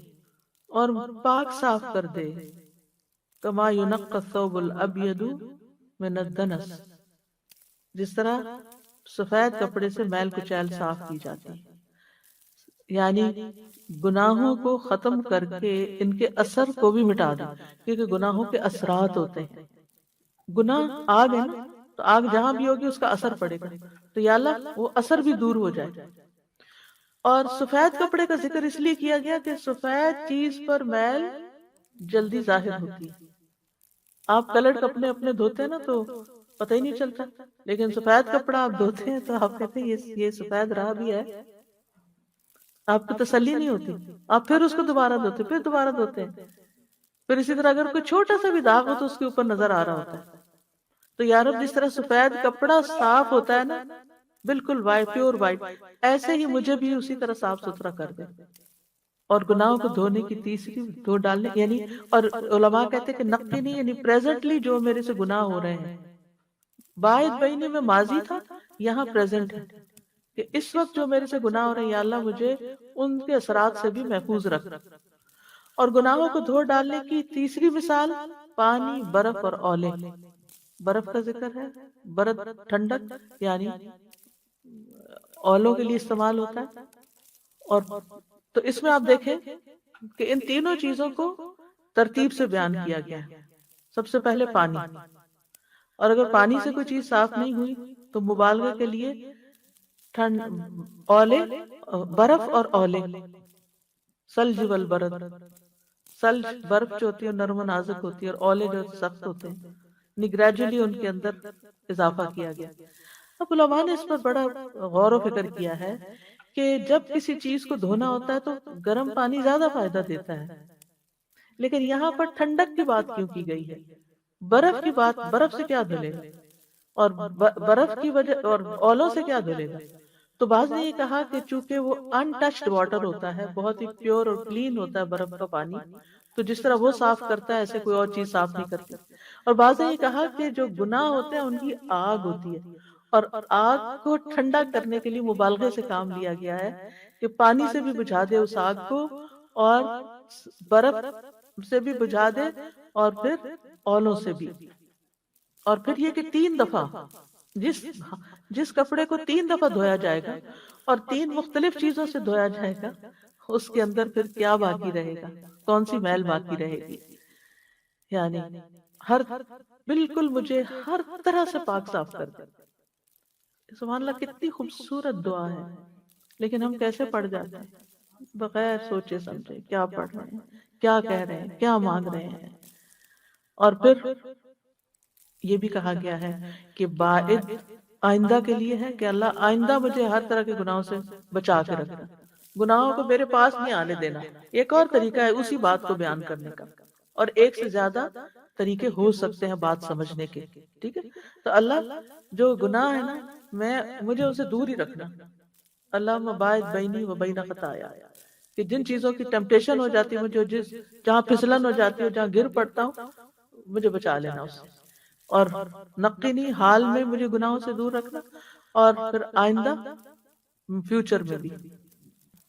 اور پاک صاف کر دے، کما يُنَقَّ الثَّوْبُ الْأَبْيَضُ مِنَ الدَّنَسِ، جس طرح سفید کپڑے سے میل کچیل صاف کی جاتی ہے. یعنی گناہوں کو ختم کر کے ان کے اثر کو بھی مٹا دے، کیونکہ گناہوں کے اثرات ہوتے ہیں. گناہ آگ ہے نا، تو آگ جہاں بھی ہوگی اس کا اثر پڑے گا، تو یا اللہ وہ اثر بھی دور ہو جائے. اور سفید کپڑے کا ذکر اس لیے کیا گیا کہ سفید چیز پر میل جلدی ظاہر ہوتی ہے. آپ کلرڈ کپڑے اپنے دھوتے ہیں نا تو پتہ ہی نہیں چلتا، لیکن سفید کپڑا آپ دھوتے ہیں تو آپ کہتے ہیں یہ سفید رہا بھی ہے، آپ کو تسلی نہیں ہوتی، آپ پھر اس کو دوبارہ دھوتے، پھر دوبارہ دھوتے ہیں. پھر اسی طرح اگر کوئی چھوٹا سا بھی داغ ہو تو اس کے اوپر نظر آ رہا ہوتا ہے. تو یا رب جس طرح سفید کپڑا صاف ہوتا ہے نا، بالکل وائٹ، پیور وائٹ، ایسے ہی مجھے بھی اسی طرح صاف ستھرا کر دے. اور گناہوں کو دھونے کی تیسری دھو ڈالنے، یعنی اور علماء کہتے ہیں کہ نقی نہیں، یعنی پریزنٹلی جو میرے سے گناہ ہو رہے ہیں. باعد بینی میں ماضی تھا، یہاں پریزنٹ ہے کہ اس وقت جو میرے سے گناہ ہو رہے ہیں یا اللہ مجھے ان کے اثرات سے بھی محفوظ رکھ. اور گناہوں کو دھو ڈالنے کی تیسری مثال پانی، برف اور اولے. برف کا ذکر ہے، برد ٹھنڈک، یعنی اولوں کے لیے استعمال ہوتا ہے. اور تو اس میں آپ دیکھیں کہ ان تینوں چیزوں کو ترتیب سے بیان کیا گیا ہے. سب سے پہلے پانی، اور اگر پانی سے کوئی چیز صاف نہیں ہوئی تو مبالغہ کے لیے اولے، برف اور اولے. سلج والبرد، سلج برف جو ہوتی ہے نرم و نازک ہوتی ہے، اور اولے جو سخت ہوتے ہیں، گریجولی ان کے اندر اضافہ کیا گیا. اب علماء نے اس پر بڑا غور و فکر کیا ہے کہ جب کسی چیز کو دھونا ہوتا ہے تو گرم پانی زیادہ فائدہ دیتا ہے، لیکن یہاں پر ٹھنڈک کی بات کیوں کی گئی ہے؟ برف کی بات، برف سے کیا دھلے گا، اور برف کی وجہ اور اولوں سے کیا دھلے گا؟ تو بعض نے یہ کہا کہ چونکہ وہ ان ٹچڈ واٹر ہوتا ہے، بہت ہی پیور اور کلین ہوتا ہے برف کا پانی، تو جس طرح وہ صاف کرتا ہے ایسے کوئی اور چیز صاف نہیں کرتی۔ اور بعض نے یہ کہا کہ جو گناہ ہوتے ہیں ان کی آگ ہوتی ہے، اور آگ کو ٹھنڈا کرنے کے لیے مبالغے سے کام لیا گیا ہے کہ پانی سے بھی بجھا دے اس آگ کو، اور برف سے بھی بجھا دے، اور پھر اولوں سے بھی، اور پھر یہ کہ 3 دفعہ جس جس کپڑے کو 3 دفعہ دھویا جائے گا اور 3 مختلف چیزوں سے دھویا جائے گا، اس کے اندر پھر کیا باقی رہے گا، کون سی میل باقی رہے گی؟ یعنی ہر بالکل مجھے ہر طرح سے پاک صاف کر دے۔ سبحان اللہ، کتنی خوبصورت دعا ہے، لیکن ہم کیسے پڑھ جاتے ہیں بغیر سوچے سمجھے کیا پڑھ رہے ہیں، کیا کہہ رہے ہیں، کیا مانگ رہے ہیں۔ اور پھر یہ بھی کہا گیا ہے کہ باعث آئندہ کے لیے ہے کہ اللہ آئندہ مجھے ہر طرح کے گناہوں سے بچا کے رکھنا، گناہوں کو میرے پاس نہیں آنے دینا۔ ایک اور طریقہ ہے اسی بات کو بیان کرنے کا، اور ایک سے زیادہ طریقے ہو سکتے ہیں بات سمجھنے کے، ٹھیک ہے؟ تو اللہ جو گناہ ہے نا، مجھے اسے دور ہی رکھنا۔ اللہ باعث بینی و بین خطایا، کہ جن چیزوں کی ٹیمپٹیشن ہو جاتی ہے مجھے، جہاں پھسلن ہو جاتی ہے، جہاں گر پڑتا ہوں، مجھے بچا لینا اس سے، اور نقینی حال میں مجھے گناہوں سے دور رکھنا، اور پھر آئندہ فیوچر میں بھی،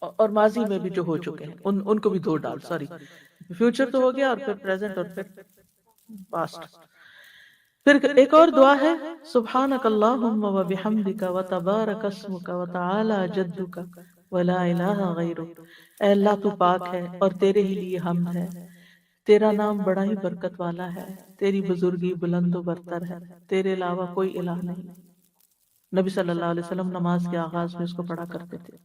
اور ماضی میں بھی جو ہو چکے ہیں ان کو بھی دھو ڈال، سوری فیوچر تو ہو گیا، اور پھر پریزنٹ، اور پھر پاسٹ۔ پھر ایک اور دعا ہے، سبحانک اللہم و بحمدک و تبارک اسمک و تعالی جدک و لا الہ غیرک۔ اے اللہ تو پاک ہے اور تیرے ہی لیے حمد ہے، تیرا نام بڑا ہی برکت والا ہے، تیری بزرگی بلند و برتر ہے، تیرے علاوہ کوئی الہ نہیں۔ نبی صلی اللہ علیہ وسلم نماز کے آغاز میں اس کو پڑھا کرتے تھے،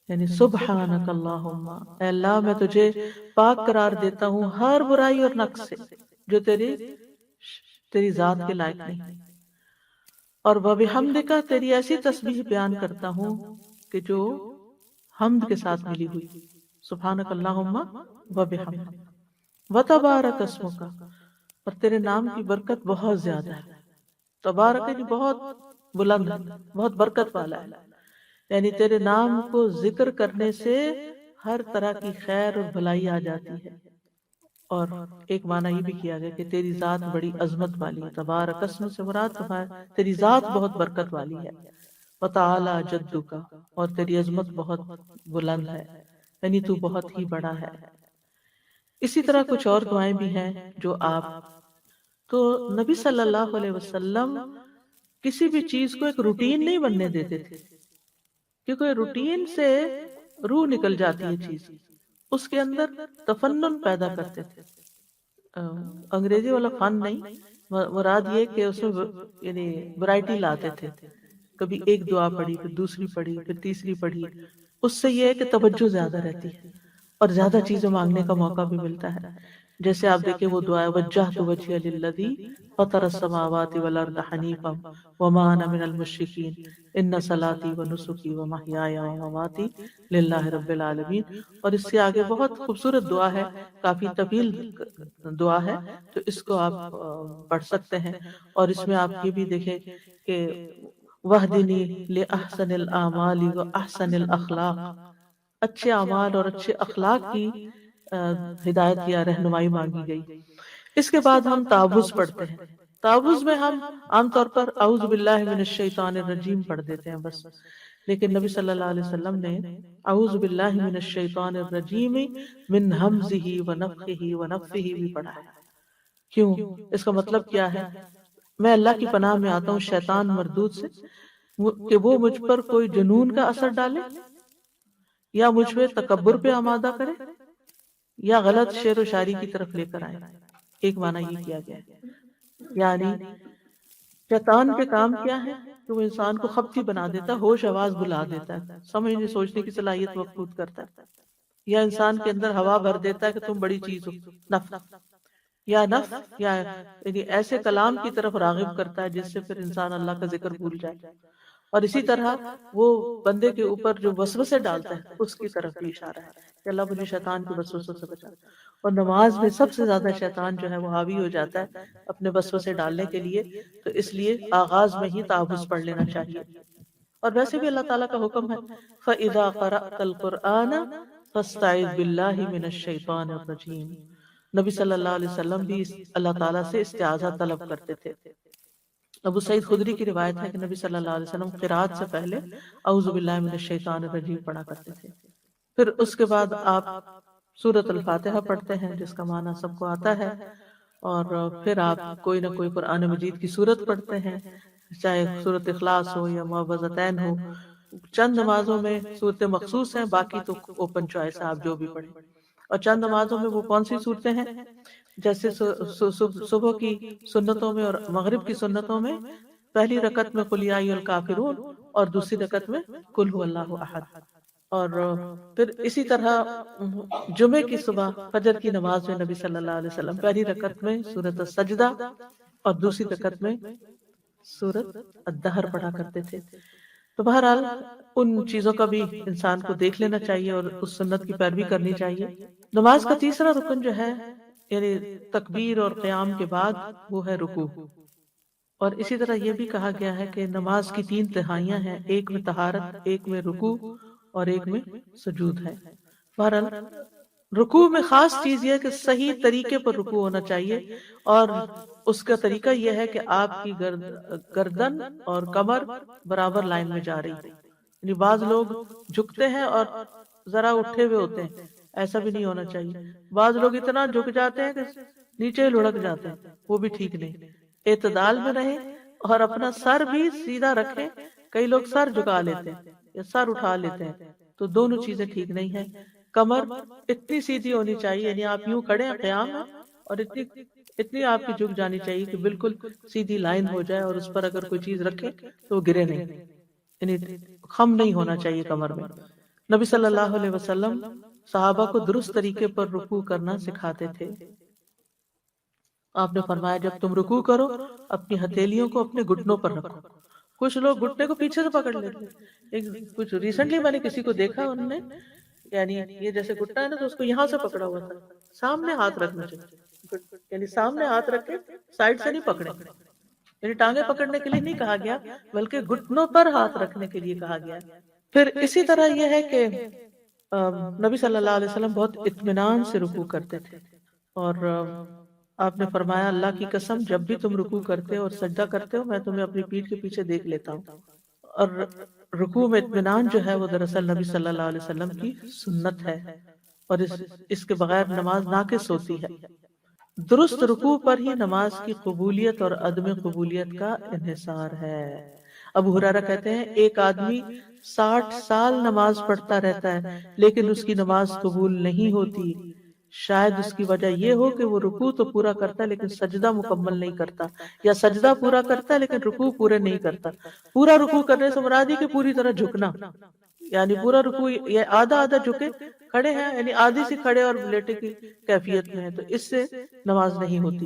یعنی سبحانک اللہم، اے اللہ میں تجھے پاک قرار دیتا ہوں ہر برائی اور نقص سے جو تیری ذات کے لائق نہیں، اور وبحمدک، تیری ایسی تسبیح بیان کرتا ہوں کہ جو حمد کے ساتھ ملی ہوئی، سبحانک اللہم وبحمدک، وتبارک اسمک، اور تیرے نام کی برکت بہت زیادہ ہے۔ تبارک یعنی بہت بلند ہے، بہت برکت والا ہے، یعنی تیرے نام کو ذکر کرنے سے ہر طرح کی خیر اور بھلائی آ جاتی ہے۔ اور ایک معنی یہ بھی کیا گیا کہ تیری ذات بڑی عظمت والی ہے، تبارک اسم سے مراد تیری ذات بہت برکت والی ہے، وتعالی جدک، اور تیری عظمت بہت بلند ہے، یعنی تو بہت ہی بڑا ہے۔ اسی طرح کچھ اور دعائیں بھی ہیں جو آپ، تو نبی صلی اللہ علیہ وسلم کسی بھی چیز کو ایک روٹین نہیں بننے دیتے تھے، کیونکہ روٹین سے روح نکل جاتی ہے چیز، اس کے اندر تفنن پیدا کرتے تھے۔ انگریزی والا فن نہیں، مراد یہ کہ اس میں یعنی ورائٹی لاتے تھے، کبھی ایک دعا پڑھی، پھر دوسری پڑھی، پھر تیسری پڑھی، اس سے یہ ہے کہ توجہ زیادہ رہتی ہے اور زیادہ چیزیں مانگنے کا موقع بھی ملتا ہے۔ جیسے آپ دیکھیں وہ دعا ہے، وجہت وجہی للذی فطر السماوات والارض حنیفا وما انا من المشرکین ان صلاتی ونسکی ومحیای ومماتی للہ رب العالمین۔ اور اس سے آگے بہت خوبصورت دعا ہے، کافی طویل دعا ہے، تو اس کو آپ پڑھ سکتے ہیں۔ اور اس میں آپ یہ بھی دیکھیں کہ وَاهْدِنِي لِأَحْسَنِ الْأَعْمَالِ وَأَحْسَنِ الْأَخْلَاقِ، اچھے اعمال اور اچھے اخلاق کی ہدایت یا رہنمائی مانگی گئی۔ اس کے بعد ہم تعوذ پڑھتے ہیں۔ تعوذ میں ہم عام طور پر اعوذ باللہ من الشیطان الرجیم پڑھ دیتے ہیں بس، لیکن نبی صلی اللہ علیہ وسلم نے اعوذ باللہ من الشیطان الرجیم من ہمزہ ونفخہ ونفثہ بھی پڑھا ہے۔ کیوں؟ اس کا مطلب کیا ہے؟ میں اللہ کی پناہ میں آتا ہوں شیطان مردود سے، کہ وہ مجھ پر کوئی جنون کا اثر ڈالے، یا مجھ پہ تکبر پہ آمادہ کرے، یا غلط شعر و شاعری کی طرف لے کر آئے۔ ایک معنی یہ کیا گیا ہے، یعنی شیطان کے کام کیا ہے کہ وہ انسان کو خبطی بنا دیتا ہے، ہوش آواز بلا دیتا ہے، سمجھنے سوچنے کی صلاحیت مفقود کرتا ہے، یا انسان کے اندر ہوا بھر دیتا ہے کہ تم بڑی چیز ہو، نفس یا یعنی ایسے کلام کی طرف راغب کرتا ہے جس سے پھر انسان اللہ کا ذکر بھول جائے۔ اور اسی طرح وہ بندے کے اوپر جو وسوسے ڈالتا ہے اس کی طرف بھی اشارہ ہے کہ اللہ مجھے شیطان کے وسوسوں سے بچا۔ اور نماز میں سب سے زیادہ شیطان جو ہے وہ حاوی ہو جاتا ہے اپنے وسوسے ڈالنے کے لیے، تو اس لیے آغاز میں ہی تعوذ پڑھ لینا چاہیے۔ اور ویسے بھی اللہ تعالیٰ کا حکم ہے، فَإِذَا قَرَأْتَ الْقُرْآنَ فاستعذ باللہ من الشیطان الرجیم۔ نبی صلی اللہ علیہ وسلم بھی اللہ تعالیٰ سے استعاذہ طلب کرتے تھے۔ ابو سعید خدری کی روایت ہے کہ نبی صلی اللہ علیہ وسلم قرات سے پہلے اعوذ باللہ من الشیطان الرجیم پڑھا کرتے تھے، پھر اس کے بعد آپ سورۃ الفاتحہ پڑھتے ہیں جس کا معنی سب کو آتا ہے، اور پھر آپ کوئی نہ کوئی قرآن مجید کی سورت پڑھتے ہیں، چاہے سورۃ اخلاص ہو یا معوذتین ہو۔ چند نمازوں میں صورتیں مخصوص ہیں، باقی تو اوپن چوائس ہے، آپ جو بھی پڑھیں۔ اور چند نمازوں میں وہ کون سی صورتیں ہیں، جیسے صبح کی سنتوں میں اور مغرب کی سنتوں میں پہلی رکعت میں قل یا ایھا الکافرون اور دوسری رکعت میں قل ھو اللہ احد، اور پھر اسی طرح جمعے کی صبح فجر کی نماز میں نبی صلی اللہ علیہ وسلم پہلی رکعت میں سورۃ السجدہ اور دوسری رکعت میں سورۃ الدہر پڑھا کرتے تھے۔ تو بہرحال ان چیزوں کا بھی انسان کو دیکھ لینا چاہیے اور اس سنت کی پیروی کرنی چاہیے۔ نماز کا تیسرا رکن جو ہے یعنی تکبیر اور قیام کے بعد وہ ہے رکوع، اور اسی طرح یہ بھی کہا گیا ہے کہ نماز کی 3 تہائیاں ہیں، ایک میں طہارت، ایک میں رکوع اور ایک میں سجود ہے۔ بہرحال رکوع میں خاص چیز یہ ہے کہ صحیح طریقے پر رکوع ہونا چاہیے، اور اس کا طریقہ یہ ہے کہ آپ کی گردن اور کمر برابر لائن میں جا رہی ہے، یعنی بعض لوگ جھکتے ہیں اور ذرا اٹھے ہوئے ہوتے ہیں، ایسا بھی نہیں ہونا چاہیے۔ بعض لوگ اتنا جھک جاتے ہیں کہ نیچے لڑک جاتے ہیں، وہ بھی ٹھیک نہیں۔ اعتدال میں رہیں اور اپنا سر بھی سیدھا رکھیں، کئی لوگ سر جھکا لیتے ہیں یا سر اٹھا لیتے ہیں، تو دونوں چیزیں ٹھیک نہیں ہیں۔ کمر اتنی سیدھی ہونی چاہیے، یعنی آپ یوں کھڑے ہیں قیام میں اور اتنی آپ کی جھک جانی چاہیے کہ بالکل سیدھی لائن ہو جائے، اور اس پر اگر کوئی چیز رکھے تو وہ گرے نہیں، یعنی خم نہیں ہونا چاہیے کمر میں۔ نبی صلی اللہ علیہ وسلم صحابہ کو درست طریقے پر رکوع کرنا سکھاتے تھے۔ آپ نے فرمایا جب تم رکوع کرو اپنی ہتھیلیوں کو اپنے گھٹنوں پر رکھو۔ کچھ لوگ گھٹنے کو پیچھے سے پکڑ لیتے ہیں، کچھ ریسنٹلی میں نے کسی کو دیکھا، انہوں نے یعنی یہ جیسے گھٹنا ہے نا تو اس کو یہاں سے پکڑا ہوا تھا، سامنے ہاتھ رکھنا چاہیے، یعنی سامنے ہاتھ رکھ کے سائڈ سے نہیں پکڑے، یعنی ٹانگیں پکڑنے کے لیے نہیں کہا گیا بلکہ گھٹنوں پر ہاتھ رکھنے کے لیے کہا گیا۔ پھر اسی طرح یہ ہے کہ نبی صلی اللہ علیہ وسلم بہت اطمینان سے رکوع کرتے تھے، اور آپ نے فرمایا اللہ کی قسم جب بھی تم رکوع کرتے ہو اور سجدہ کرتے ہو میں تمہیں اپنی پیٹھ کے پیچھے دیکھ لیتا ہوں۔ اور رکوع میں اطمینان جو ہے وہ دراصل نبی صلی اللہ علیہ وسلم کی سنت ہے، اور اس کے بغیر نماز ناقص ہوتی ہے۔ درست رکوع پر ہی نماز کی قبولیت اور عدم قبولیت کا انحصار ہے۔ ابو ہریرہ کہتے ہیں ایک آدمی 60 سال نماز پڑھتا رہتا ہے لیکن اس کی نماز قبول نہیں ہوتی، شاید اس کی وجہ یہ ہو کہ وہ رکوع تو پورا کرتا ہے لیکن سجدہ مکمل نہیں کرتا، یا سجدہ پورا کرتا ہے لیکن رکوع پورے نہیں کرتا۔ پورا رکوع کرنے سے مراد ہے کہ پوری طرح جھکنا، یعنی پورا رکوع یہ آدھا آدھا جھکے کھڑے ہیں، یعنی آدھی سے کھڑے اور لیٹے کی کیفیت میں ہے، تو اس سے نماز نہیں ہوتی۔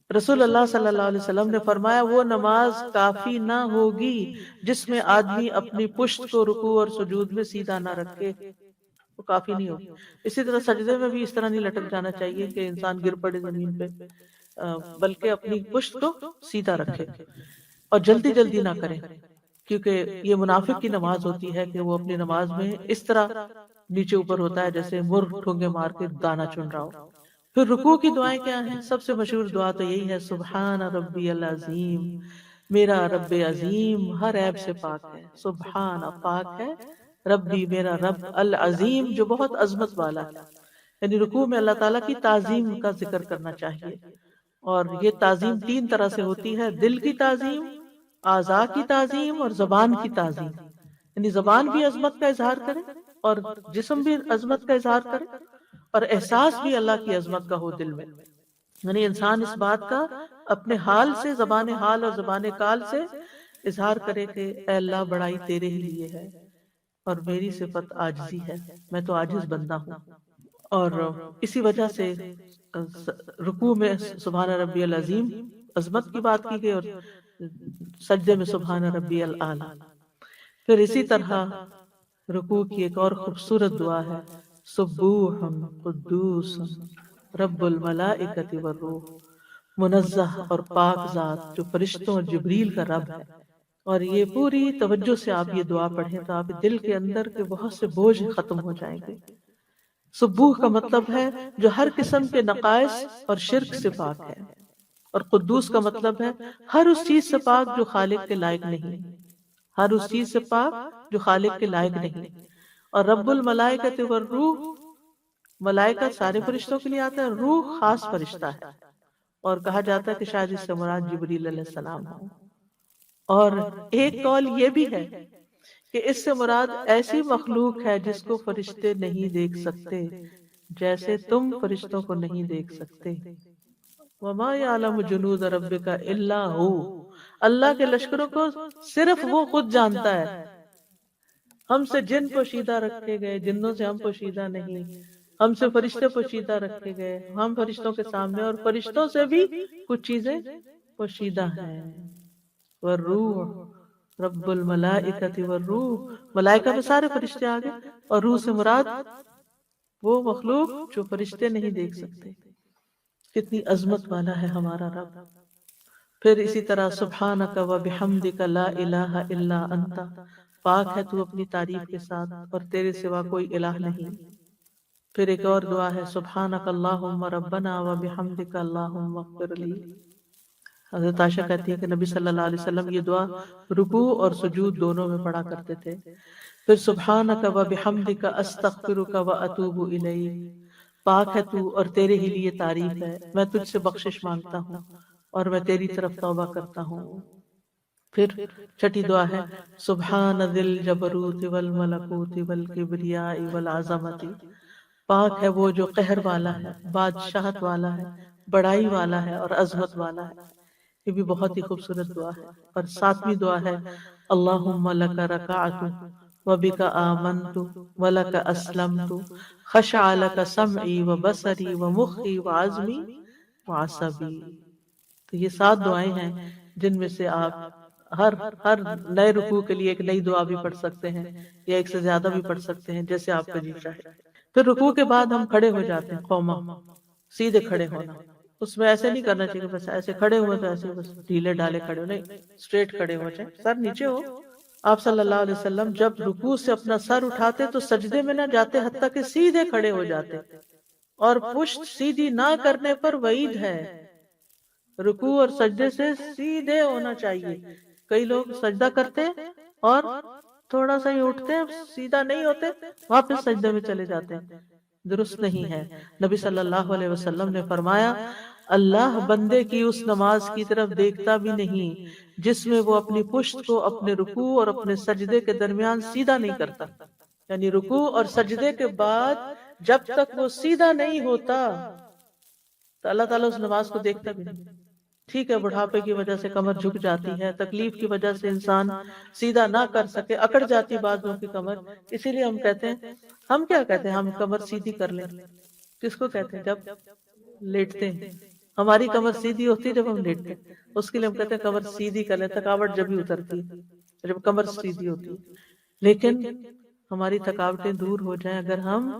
رسول اللہ صلی اللہ علیہ وسلم نے فرمایا وہ نماز کافی نہ ہوگی جس میں آدمی اپنی پشت کو رکوع اور سجود میں سیدھا نہ رکھے، وہ کافی نہیں ہوگی۔ اسی طرح سجدے میں بھی اس طرح نہیں لٹک جانا چاہیے کہ انسان گر پڑے زمین پہ، بلکہ اپنی پشت کو سیدھا رکھے اور جلدی جلدی نہ کرے، کیونکہ یہ منافق کی نماز ہوتی ہے کہ وہ اپنی نماز میں اس طرح نیچے اوپر ہوتا ہے جیسے مرغ ٹھونگے مار کے دانا چن رہا ہو۔ پھر رکوع کی دعائیں کیا ہیں؟ سب سے مشہور دعا تو یہی ہے سبحان ربی العظیم، میرا رب عظیم ہر عیب سے پاک ہے، سبحان پاک ہے، ربی میرا رب العظیم جو بہت عظمت والا ہے، یعنی رکوع میں اللہ تعالیٰ کی تعظیم کا ذکر کرنا چاہیے، اور یہ تعظیم 3 طرح سے ہوتی ہے، دل کی تعظیم، اعضاء کی تعظیم اور زبان کی تعظیم، یعنی زبان بھی عظمت کا اظہار کرے اور جسم بھی عظمت کا اظہار کرے، اور احساس بھی اللہ کی عظمت کا ہو دل میں، یعنی انسان اس بات کا اپنے حال سے، زبان حال اور زبان کال سے اظہار کرے کہ اے اللہ بڑائی تیرے ہی لیے ہے اور میری صفت عاجزی ہے، میں تو عاجز بندہ ہوں۔ اور اسی وجہ سے رکوع میں سبحان ربی العظیم عظمت کی بات کی گئی اور سجدے میں سبحان ربی الاعلی۔ پھر اسی طرح رکوع کی ایک اور خوبصورت دعا ہے سبوح قدوس رب الملائکۃ والروح، منزہ اور پاک ذات جو فرشتوں اور جبریل کا رب ہے۔ اور یہ پوری توجہ سے آپ یہ دعا پڑھیں تو آپ دل کے اندر کے بہت سے بوجھ ختم ہو جائیں گے، سبوح کا مطلب ہے جو ہر قسم کے نقائص اور شرک سے پاک ہے، اور قدوس کا مطلب ہے ہر اس چیز سے پاک جو خالق کے لائق نہیں، ہر اس چیز سے پاک جو خالق کے لائق نہیں۔ اور رب الملائکۃ والروح، ملائکہ سارے فرشتوں کے لیے آتا ہے، روح خاص فرشتہ ہے، اور کہا جاتا ہے کہ شاید اس سے مراد جبریل علیہ السلام ہو۔ اور ایک قول یہ بھی ہے کہ اس سے مراد ایسی مخلوق ہے جس کو فرشتے نہیں دیکھ سکتے، جیسے تم فرشتوں کو نہیں دیکھ سکتے۔ وما یعلم جنود ربک الا ہو، اللہ کے لشکروں کو صرف وہ خود جانتا ہے۔ ہم سے جن پوشیدہ رکھے گئے، جنوں سے ہم پوشیدہ نہیں، ہم سے فرشتے پوشیدہ رکھے گئے، ہم فرشتوں کے سامنے، اور فرشتوں سے بھی کچھ چیزیں پوشیدہ ہیں۔ والروح، رب الملائکۃ والروح، ملائکہ میں سارے فرشتے آ گئے، اور روح سے مراد وہ مخلوق جو فرشتے نہیں دیکھ سکتے۔ کتنی عظمت والا ہے ہمارا رب۔ پھر اسی طرح سبحانک و بحمدک لا الہ الا انت، پاک ہے تو اپنی تعریف کے ساتھ اور تیرے سوا کوئی الہ نہیں۔ پھر ایک اور دعا ہے سبحانک اللہم ربنا و بحمدک اللہم اغفر لی۔ حضرت عائشہ کہتی ہے کہ نبی صلی اللہ علیہ وسلم یہ دعا رکوع اور سجود دونوں میں پڑھا کرتے تھے۔ پھر سبحانک و بحمدک استغفرک و اتوب الیک، پاک ہے تو اور تیرے ہی لیے تعریف ہے، میں تجھ سے بخشش مانگتا ہوں اور میں تیری طرف توبہ کرتا ہوں۔ پھر چھٹی دعا ہے سبحان ذی الجبروت والملکوت والکبریاء والعظمت، پاک ہے وہ جو قہر والا ہے، بادشاہت والا ہے، بڑائی والا ہے اور عظمت والا ہے۔ یہ بھی بہت ہی خوبصورت دعا ہے۔ اور ساتویں دعا ہے اللہم لک رکعت وبک آمنت ولک اسلمت خشع لک سمعی وبصری ومخی وعظمی وعصبی۔ تو یہ 7 دعائیں ہیں جن میں سے آپ ہر نئے رکوع کے لیے ایک نئی دعا بھی پڑھ سکتے ہیں، یا ایک سے زیادہ بھی پڑھ سکتے ہیں جیسے آپ کا جی چاہے۔ پھر رکوع کے بعد ہم کھڑے ہو جاتے ہیں، قوما، سیدھے کھڑے ہونا۔ اس میں ایسے نہیں کرنا چاہیے بس ایسے کھڑے ہوئے تو ایسے بس ڈھیلے ڈالے کھڑے ہو، نہیں، اسٹریٹ کھڑے ہو جائیں، سر نیچے ہو۔ آپ صلی اللہ علیہ وسلم جب رکوع سے اپنا سر اٹھاتے تو سجدے میں نہ جاتے حتیٰ کہ سیدھے کھڑے ہو جاتے، اور پشت سیدھی نہ کرنے پر وعید ہے۔ رکوع اور سجدے سے سیدھے ہونا چاہیے۔ کئی لوگ سجدہ کرتے اور تھوڑا سا ہی اٹھتے، سیدھا نہیں ہوتے، واپس سجدے میں چلے جاتے ہیں، درست نہیں ہے۔ نبی صلی اللہ علیہ وسلم نے فرمایا اللہ بندے کی اس نماز کی طرف دیکھتا بھی نہیں جس میں وہ اپنی پشت کو اپنے رکوع اور اپنے سجدے کے درمیان سیدھا نہیں کرتا، یعنی رکوع اور سجدے کے بعد جب تک وہ سیدھا نہیں ہوتا تو اللہ تعالیٰ اس نماز کو دیکھتا بھی نہیں۔ ٹھیک ہے بڑھاپے کی وجہ سے کمر جھک جاتی ہے، تکلیف کی وجہ سے انسان سیدھا نہ کر سکے، اکڑ جاتی بعضوں کی کمر، اسی لیے ہم کہتے ہیں، ہم کیا کہتے ہیں، ہم کمر سیدھی کر لیں، کس کو کہتے ہیں؟ جب لیٹتے ہیں ہماری کمر سیدھی ہوتی ہے، جب ہم لیٹتے ہیں اس کے لیے ہم کہتے ہیں کمر سیدھی کر لیں، تھکاوٹ جب ہی اترتی ہے جب کمر سیدھی ہوتی ہے۔ لیکن ہماری تھکاوٹیں دور ہو جائیں اگر ہم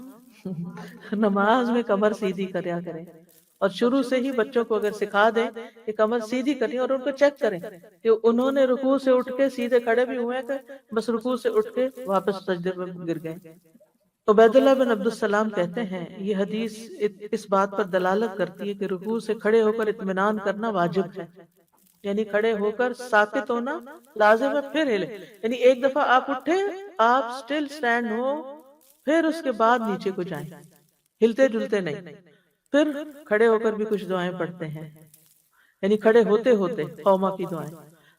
نماز میں کمر سیدھی کریا کریں، اور شروع سے ہی بچوں کو اگر سکھا دیں کہ کمر سیدھی کریں، اور ان کو چیک کریں کہ انہوں نے رکوع سے اٹھ کے سیدھے کھڑے بھی ہوئے کہ بس رکوع سے اٹھ کے واپس سجدے میں گر گئے۔ عبید اللہ بن عبد السلام کہتے ہیں یہ حدیث اس بات پر دلالت کرتی ہے کہ رکوع سے کھڑے ہو کر اطمینان کرنا واجب ہے، یعنی کھڑے ہو کر ساکت ہونا لازم ہے، پھر ہلے، یعنی ایک دفعہ آپ اٹھے، آپ سٹل سٹینڈ ہو، پھر اس کے بعد نیچے کو جائیں، ہلتے جلتے نہیں۔ پھر کھڑے ہو کر بھی کچھ دعائیں پڑھتے ہیں، یعنی کھڑے ہوتے ہوتے قوما کی دعائیں،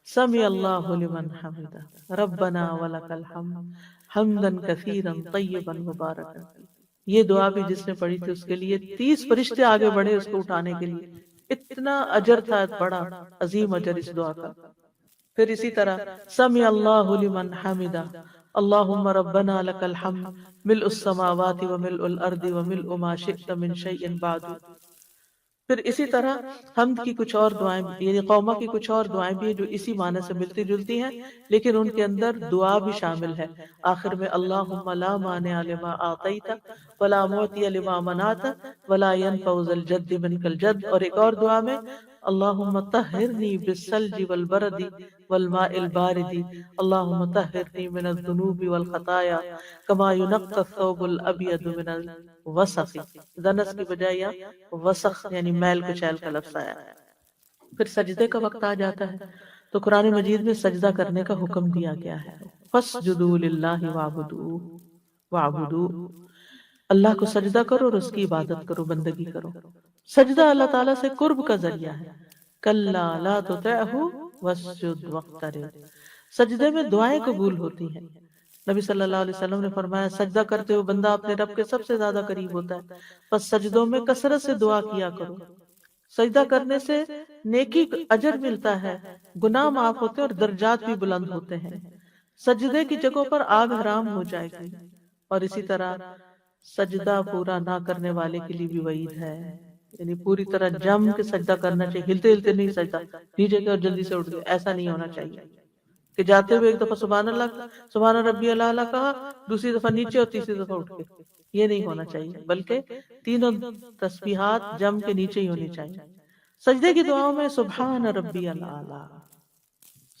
سمی اللہ لمن حمدہ ربنا ولک الحمد حمدا کثیرا طیبا مبارکا۔ یہ دعا بھی جس نے پڑھی تھی اس کے لیے 30 فرشتے آگے بڑھے اس کو اٹھانے کے لیے، اتنا اجر تھا، بڑا عظیم اجر اس دعا کا۔ پھر اسی طرح سمی اللہ لمن حمدہ اللہم ربنا لک الحمد ملء السماوات وملء الارض وملء ما شئت من شیء بعد۔ پھر اسی طرح حمد کی کچھ اور دعائیں، یعنی قوما کی کچھ اور دعائیں بھی ہیں جو اسی معنی سے ملتی جلتی ہیں، لیکن ان کے اندر دعا بھی شامل ہے۔ آخر میں اللہم لا مانع لما اعطیت ولا معطی لما منعت ولا ينفع ذا الجد منک الجد، اور ایک اور دعا میں اللہم طہرنی بالثلج والبرد والماء البارد اللہم طہرنی من الذنوب والخطایا کما ینقى الثوب الابیض من الوسخ، دنس کی بجائے یہاں وسخ یعنی میل کچیل کا لفظ آیا۔ پھر سجدے کا وقت آ جاتا ہے تو قرآن مجید میں سجدہ کرنے کا حکم دیا گیا ہے، فاسجدوا للہ واعبدوا، اللہ کو سجدہ کرو اور اس کی عبادت کرو، بندگی کرو۔ سجدہ اللہ تعالیٰ سے قرب کا ذریعہ ہے، کلا لا تطعہ واسجد واقترب، سجدے میں دعائیں قبول ہوتی ہیں۔ نبی صلی اللہ علیہ وسلم نے فرمایا سجدہ کرتے ہوئے بندہ اپنے رب کے سب سے زیادہ قریب ہوتا ہے، پس سجدوں میں کثرت سے دعا کیا کرو۔ سجدہ کرنے سے نیکی اجر ملتا ہے، گناہ معاف ہوتے ہیں اور درجات بھی بلند ہوتے ہیں۔ سجدے کی جگہوں پر آگ حرام ہو جائے گی، اور اسی طرح سجدہ پورا نہ کرنے والے کے لیے بھی وعید ہے، یعنی پوری طرح جم کے سجدہ کرنا چاہیے، ہلتے ہلتے نہیں سجدہ، نیچے کے اور جلدی سے اٹھ گئے، ایسا نہیں ہونا چاہیے کہ جاتے ہوئے ایک دفعہ سبحان اللہ سبحان ربی اللہ کہا، دوسری دفعہ نیچے اور تیسری دفعہ اٹھ کے، یہ نہیں ہونا چاہیے، بلکہ تینوں تسبیحات جم کے نیچے ہی ہونی چاہیے۔ سجدے کی دعاؤں میں سبحان ربی الاعلی،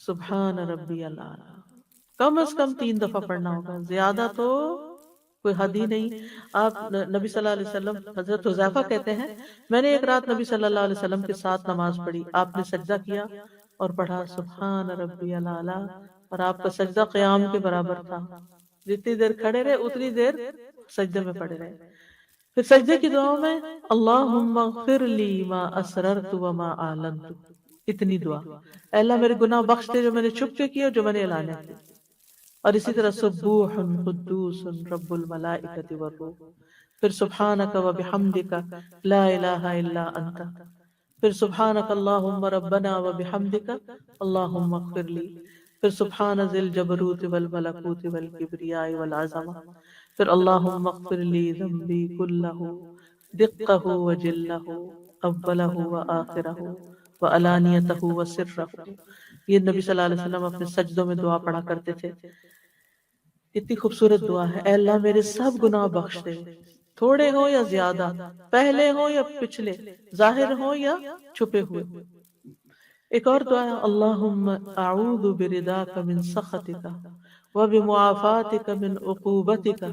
سبحان ربی الاعلی کم از کم 3 دفعہ پڑھنا ہوگا، زیادہ تو کوئی حد ہی نہیں۔ آپ نبی صلی اللہ علیہ وسلم، حضرت حذیفہ کہتے ہیں میں نے ایک رات نبی صلی اللہ علیہ وسلم کے ساتھ نماز پڑھی، آپ نے سجدہ کیا اور پڑھا سبحان ربی الاعلی، اور آپ کا سجدہ قیام کے برابر تھا، جتنی دیر کھڑے رہے اتنی دیر سجدے میں پڑے رہے۔ پھر سجدے کی دعاؤں میں اللہم اغفر لی ما اسررت وما اعلنت، اتنی دعا، اے اللہ میرے گناہ بخش دے جو میں نے چھپ کے کیے اور جو میں نے اعلانیہ کیے۔ اور اسی طرح سبوح قدوس رب الملائکۃ والروح، پھر سبحانک وبحمدک لا الہ الا انت، پھر سبحانک اللہم ربنا وبحمدک اللہم اغفر لی، پھر سبحان ذی الجبروت والملکوت والکبریاء والعظمہ، پھر اللہم اغفر لی ذنبی کلہ دقہ وجلہ اولہ وآخرہ وعلانیتہ وسرہ۔ یہ نبی صلی اللہ علیہ وسلم اپنے سجدوں میں دعا پڑھا کرتے تھے۔ اتنی خوبصورت دعا ہے، اے اللہ میرے سب گناہ بخش دے، تھوڑے ہوں یا زیادہ، پہلے ہوں یا پچھلے، ظاہر ہوں یا چھپے ہوئے۔ ایک اور دعا ہے اللہم اعوذ برداک من سخطک وبمعافاتک من عقوبتک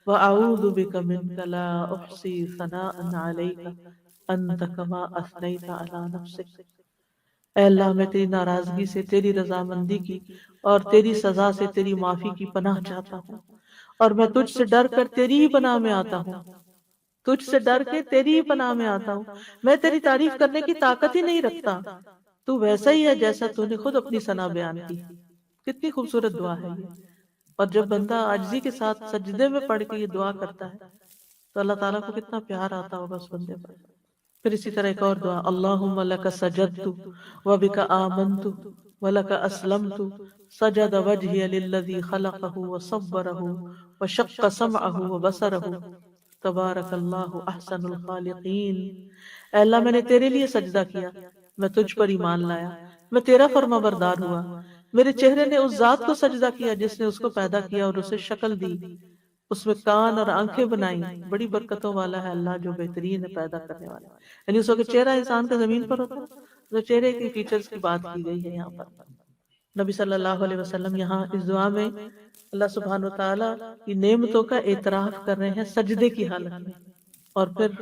واعوذ بک منک لا احصی ثناء علیک انت کما اثنیت علی نفسک۔ اے اللہ میں تیری ناراضگی سے، تیری رضامندی کی اور تیری سزا سے تیری معافی کی پناہ چاہتا ہوں، اور میں تجھ سے ڈر کر تیری ہی پناہ میں آتا ہوں، تجھ سے ڈر کے تیری ہی پناہ میں آتا ہوں، میں تیری تعریف کرنے کی طاقت ہی نہیں رکھتا، تو ویسا ہی ہے جیسا تو نے خود اپنی ثنا بیان کی۔ کتنی خوبصورت دعا ہے یہ، اور جب بندہ عاجزی کے ساتھ سجدے میں پڑھ کے یہ دعا کرتا ہے تو اللہ تعالیٰ کو کتنا پیار آتا ہوگا اس بندے پر۔ پھر اسی طرح ایک اور دعا اللہم لک سجدت وبک آمنت ولک اسلمت سجد وجہی للذی خلقہ وصورہ وشق سمعہ وبصرہ تبارک اللہ احسن الخالقین۔ اے اللہ میں نے تیرے لیے سجدہ کیا، میں تجھ پر ایمان لایا، میں تیرا فرما بردار ہوا، میرے چہرے نے اس ذات کو سجدہ کیا جس نے اس کو پیدا کیا اور اسے شکل دی، اس میں کان اور آنکھیں بنائی، بڑی برکتوں والا ہے اللہ جو بہترین ہے پیدا کرنے والا۔ یعنی اس وقت چہرہ انسان کا زمین پر ہوتا ہے تو چہرے کی فیچرز کی بات کی گئی ہے یہاں پر۔ نبی صلی اللہ علیہ وسلم یہاں اس دعا میں اللہ سبحانہ وتعالیٰ کی نعمتوں کا اعتراف کر رہے ہیں سجدے کی حالت میں، اور پھر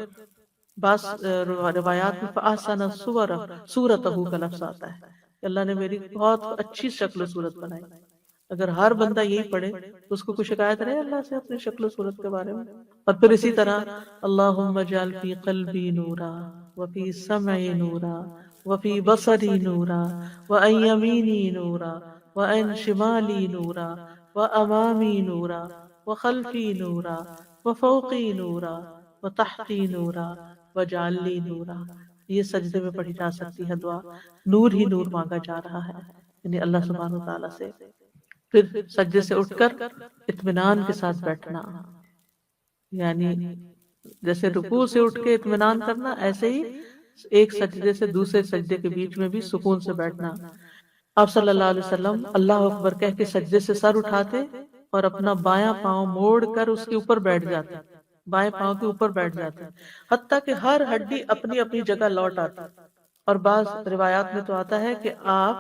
بعض روایات میں فَأَحْسَنَ صُورَتَهُ کا لفظ آتا ہے کہ اللہ نے میری بہت اچھی شکل و صورت بنائی۔ اگر ہر بندہ یہی پڑھے تو اس کو کوئی شکایت رہے اللہ سے اپنی شکل و صورت کے بارے میں۔ اور پھر اسی طرح اللہم اجعل فی قلبی نورا وفی سمعی نورا وفی بصری نورا وعن یمینی نورا وعن شمالی نورا وامامی نورا وخلفی نورا وفوقی نورا وتحتی نورا وجعل لی نورا۔ یہ سجدے میں پڑھی جا سکتی ہے دعا، نور ہی نور مانگا جا رہا ہے یعنی اللہ سبحانہ وتعالیٰ سے۔ پھر سجدے سے اٹھ کر اطمینان کے ساتھ بیٹھنا، یعنی جیسے رکوع سے اٹھ کے اطمینان کرنا، ایسے ہی ایک سجدے سے دوسرے سجدے کے بیچ میں بھی سکون سے بیٹھنا۔ آپ صلی اللہ علیہ وسلم اللہ اکبر کہہ کے سجدے سے سر اٹھاتے اور اپنا بایاں پاؤں موڑ کر اس کے اوپر بیٹھ جاتے، بائیں پاؤں کے اوپر بیٹھ جاتے، حتیٰ کہ ہر ہڈی اپنی اپنی جگہ لوٹ آتی۔ اور بعض روایات میں تو آتا ہے کہ آپ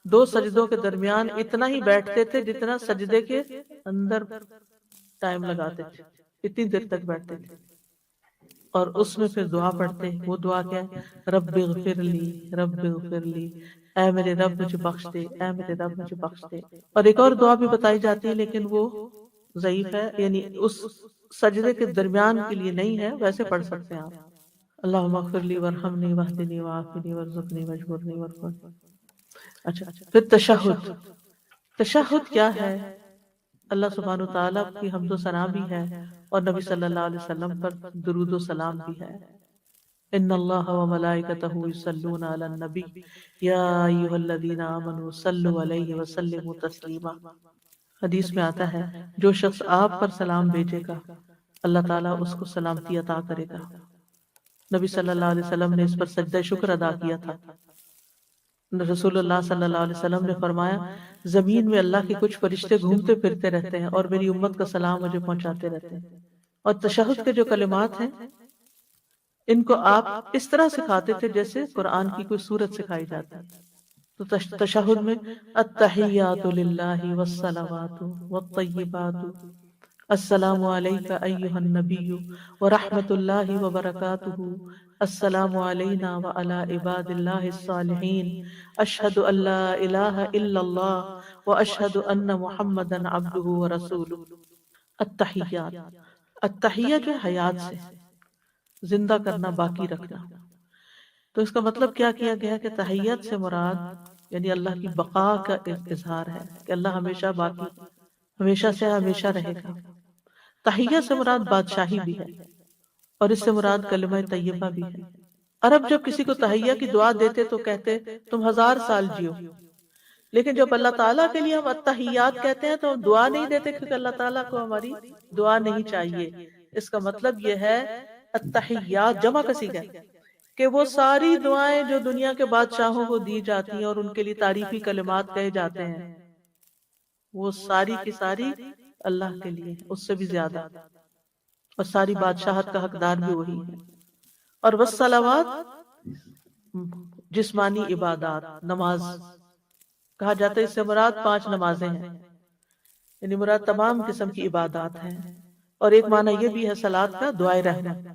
2 سجدوں کے درمیان اتنا ہی بیٹھتے تھے جتنا سجدے کے اندر ٹائم لگاتے تھے، اتنی دیر تک بیٹھتے تھے، اور اس میں پھر دعا پڑھتے. وہ دعا کیا ہے؟ رب اغفر لی، رب اغفر لی، اے میرے رب مجھے بخش دے، اے میرے رب مجھے بخش دے. اور ایک اور دعا بھی بتائی جاتی ہے لیکن وہ ضعیف ہے، یعنی اس سجدے کے درمیان کے لیے نہیں ہے، ویسے پڑھ سکتے ہیں آپ. اللہم اغفر لی ورحمنی واہدنی وعافنی وارزقنی واجبرنی وارفعني. اچھا، پھر تشہد. تشہد کیا ہے؟ اللہ سبحانہ وتعالیٰ کی حمد و ثنا بھی ہے اور نبی صلی اللہ علیہ وسلم پر درود و سلام بھی ہے. ان اللہ وملائکتہ یصلون علی النبی یا ایھا الذین آمنوا صلوا علیہ وسلموا تسلیما. حدیث میں آتا ہے جو شخص آپ پر سلام بھیجے گا اللہ تعالیٰ اس کو سلامتی عطا کرے گا. نبی صلی اللہ علیہ وسلم نے اس پر سجدہ شکر ادا کیا تھا. رسول اللہ صلی اللہ علیہ وسلم نے فرمایا زمین میں اللہ کے کچھ فرشتے گھومتے پھرتے رہتے ہیں اور میری امت کا سلام مجھے پہنچاتے رہتے ہیں. اور تشہد کے جو کلمات ہیں ان کو آپ اس طرح سکھاتے تھے جیسے قرآن کی کوئی سورت سکھائی جاتی ہے. تو تشہد میں التحیات للہ والصلوات والطیبات السلام علیک ایھا النبی ورحمۃ اللہ وبرکاتہ السلام علینا وعلی عباد اللہ الصالحین اشہد ان لا الہ الا اللہ واشہد ان محمدا عبدہ ورسولہ. التحیات، التحیہ جو ہے حیات سے زندہ کرنا، باقی رکھنا. تو اس کا مطلب کیا کیا گیا کہ تحیت سے مراد یعنی اللہ کی بقا کا اظہار ہے کہ اللہ ہمیشہ باقی، ہمیشہ سے ہمیشہ رہے گا. تحیہ سے مراد بادشاہی بھی ہے اور اس سے مراد کلمہ طیبہ بھی ہے. عرب جب کسی کو تحیہ کی دعا دیتے تو کہتے تم 1000 سال جیو، لیکن جب اللہ تعالیٰ کے لیے ہم التحیات کہتے ہیں تو ہم دعا نہیں دیتے کیونکہ اللہ تعالیٰ کو ہماری دعا نہیں چاہیے. اس کا مطلب یہ ہے التحیات جمع کسی کا کہ وہ ساری دعائیں جو دنیا کے بادشاہوں کو دی جاتی ہیں اور ان کے لیے تعریفی کلمات کہے جاتے ہیں وہ ساری کی ساری اللہ کے لیے، اس سے بھی زیادہ، اور ساری بادشاہت کا حقدار بھی وہی ہے. اور والصلوات جسمانی عبادات، نماز کہا جاتا ہے، اس سے مراد 5 نمازیں ہیں، یعنی مراد تمام قسم کی عبادات ہیں. اور ایک معنی یہ بھی ہے صلاۃ کا دعائے رحمت،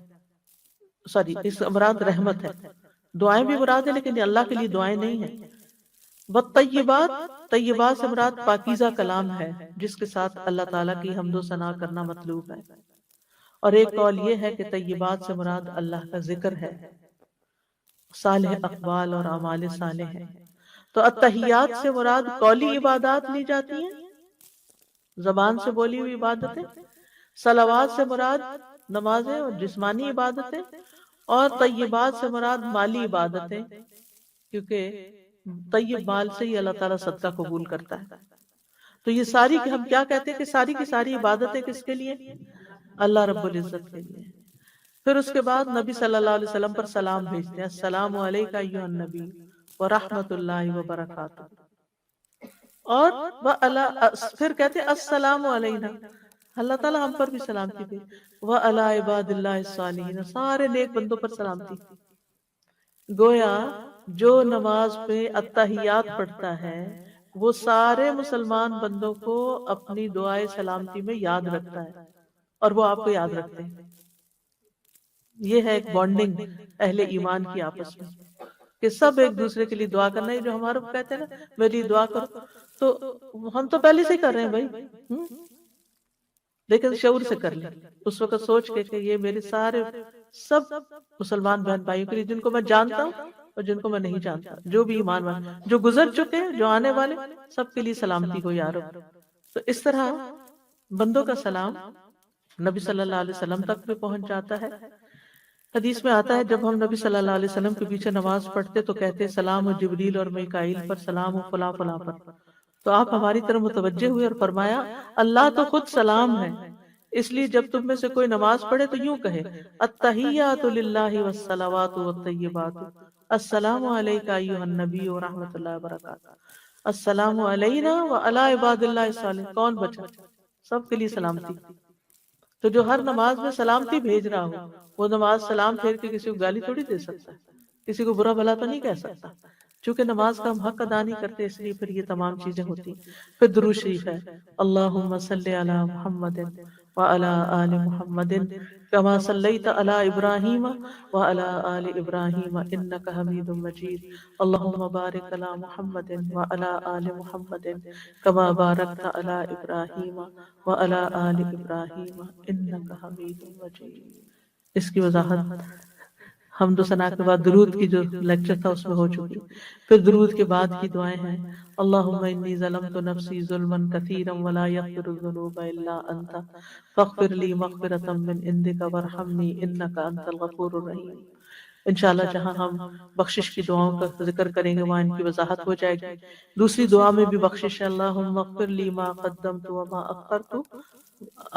سوری اس مراد رحمت ہے، دعائیں بھی مراد ہے لیکن اللہ کے لیے دعائیں نہیں ہیں. والطیبات، طیبات سے مراد پاکیزہ کلام ہے جس کے ساتھ اللہ تعالیٰ کی حمد و ثنا کرنا مطلوب ہے. اور ایک قول یہ ہے کہ طیبات سے مراد اللہ کا ذکر ہے، صالح اقوال اور اعمال صالح ہیں. تو التحیات سے مراد قولی عبادات لی جاتی ہیں، زبان سے بولی ہوئی عبادتیں. صلوات سے مراد نمازیں اور جسمانی عبادتیں، اور طیبات سے مراد مالی عبادتیں کیونکہ طیب مال سے ہی اللہ تعالیٰ صدقہ قبول کرتا ہے. تو یہ ساری ہم کیا کہتے ہیں کہ ساری کی ساری عبادتیں کس کے لیے؟ اللہ رب العزت کے لیے. پھر اس کے بعد نبی صلی اللہ علیہ وسلم پر سلام بھیجتے ہیں، السلام علیک ایھا النبی ورحمۃ اللہ وبرکاتہ. اور پھر کہتے ہیں السلام علینا، اللہ تعالیٰ ہم پر بھی سلامتی دے، وعلی عباد اللہ الصالحین، سارے نیک بندوں پر سلامتی. گویا جو نماز پہ التحیات پڑھتا ہے وہ سارے مسلمان بندوں کو اپنی دعائے سلامتی میں یاد رکھتا ہے اور وہ آپ کو یاد رکھتے ہیں. یہ ہے ایک بانڈنگ اہل ایمان کی آپس میں کہ سب ایک دوسرے کے لیے دعا کرنا ہے. جو ہمارے کہتے ہیں نا میری دعا کرو، تو ہم تو پہلے سے ہی کر رہے ہیں بھائی، لیکن شعور سے کر لیں، اس وقت سوچ کے کہ یہ میرے سارے سب مسلمان بہن بھائیوں کے لیے جن کو میں جانتا ہوں اور جن کو میں نہیں جانتا، جو بھی ایمان والے، جو گزر چکے ہیں، جو آنے والے، سب کے لیے سلامتی ہو یا رب. تو اس طرح بندوں کا سلام نبی صلی اللہ علیہ وسلم تک بھی پہنچ جاتا ہے. حدیث میں آتا ہے جب ہم نبی صلی اللہ علیہ وسلم کے پیچھے نماز پڑھتے تو کہتے سلام و جبریل اور میکائیل پر، سلام و فلاں فلاں پر. تو آپ ہماری طرف متوجہ ہوئے اور فرمایا اللہ تو خود سلام ہے، اس لیے جب تم میں سے کوئی نماز پڑھے تو یوں کہے التحیات للہ والصلوات والطیبات السلام علیک ایھا النبی ورحمۃ اللہ وبرکاتہ السلام علینا وعلی عباد اللہ الصالحین. کون بچا؟ سب کے لیے سلامتی. تو جو ہر نماز میں سلامتی بھیج رہا ہو وہ نماز سلام پھیر کے کسی کو گالی تھوڑی دے سکتا ہے. کسی کو برا بھلا تو نہیں کہہ سکتا، چونکہ نماز کا ہم حق ادا نہیں کرتے، اس لیے پھر یہ تمام چیزیں ہوتی ہیں۔ پھر درود شریف ہے، اللہم صلی علی محمد وعلی آل محمد کما صلیت علی ابراہیم وعلی آل ابراہیم انک حمید مجید، اللہم بارک علی محمد وعلی آل محمد کما بارکت علی ابراہیم وعلی آل ابراہیم انک حمید مجید۔ اس کی وضاحت حمد و ثنا کے بعد درود کی جو لیکچر تھا اس میں ہو چکی۔ پھر درود کے بعد کی دعائیں ہیں، اللہم انی ظلمت نفسی ظلما کثیرا ولا یغفر الذنوب الا انت فاغفر لی مغفرۃ من عندک وارحمنی انک انت الغفور الرحیم۔ انشاءاللہ جہاں ہم بخشش کی دعاؤں کا ذکر کریں گے وہاں ان کی وضاحت ہو جائے گی۔ دوسری دعا میں بھی بخشش ہے، اللہم اغفر لی ما قدمت وما اخرت،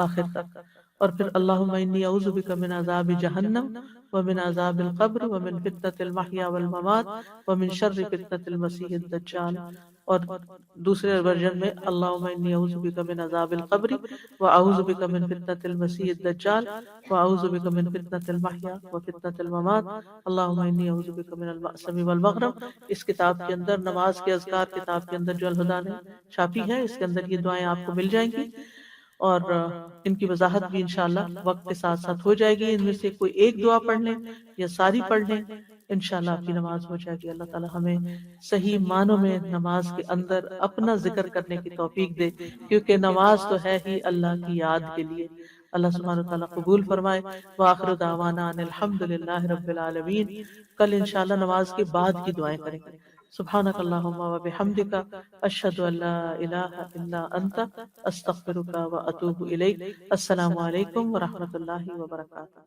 آخر تک۔ اور پھر اللہم انی اعوذ بک من عذاب جہنم ومن عذاب القبر ومن فتنة المحیا والممات ومن شر فتنة المسیح الدجال۔ اور دوسرے ورژن میں اللہم انی اعوذ بک من عذاب القبر واعوذ بک من فتنة المسیح الدجال واعوذ بک من فتنة المحیا وفتنة الممات، اللہم انی اعوذ بک من المأثم والمغرم۔ اس کتاب کے اندر، نماز کے اذکار کتاب کے اندر جو الہدیٰ نے چھاپی ہے، اس کے اندر یہ دعائیں آپ کو مل جائیں گی، اور ان کی وضاحت بھی انشاءاللہ وقت کے ساتھ ساتھ ہو جائے گی۔ ان میں سے کوئی ایک دعا پڑھ لیں یا ساری پڑھ لیں، انشاءاللہ آپ کی نماز ہو جائے گی۔ اللہ تعالی ہمیں صحیح معنوں میں نماز کے اندر اپنا ذکر کرنے کی توفیق دے، کیونکہ نماز تو ہے ہی اللہ کی یاد کے لیے۔ اللہ سبحانہ وتعالی قبول فرمائے۔ وآخر دعوانا ان الحمدللہ رب العالمین۔ کل انشاءاللہ نماز کے بعد کی دعائیں کریں گے۔ سبحانک اللہم وبحمدک اشہد ان لا الہ الا انت استغفرک واتوب الیک۔ السلام علیکم ورحمۃ اللہ وبرکاتہ۔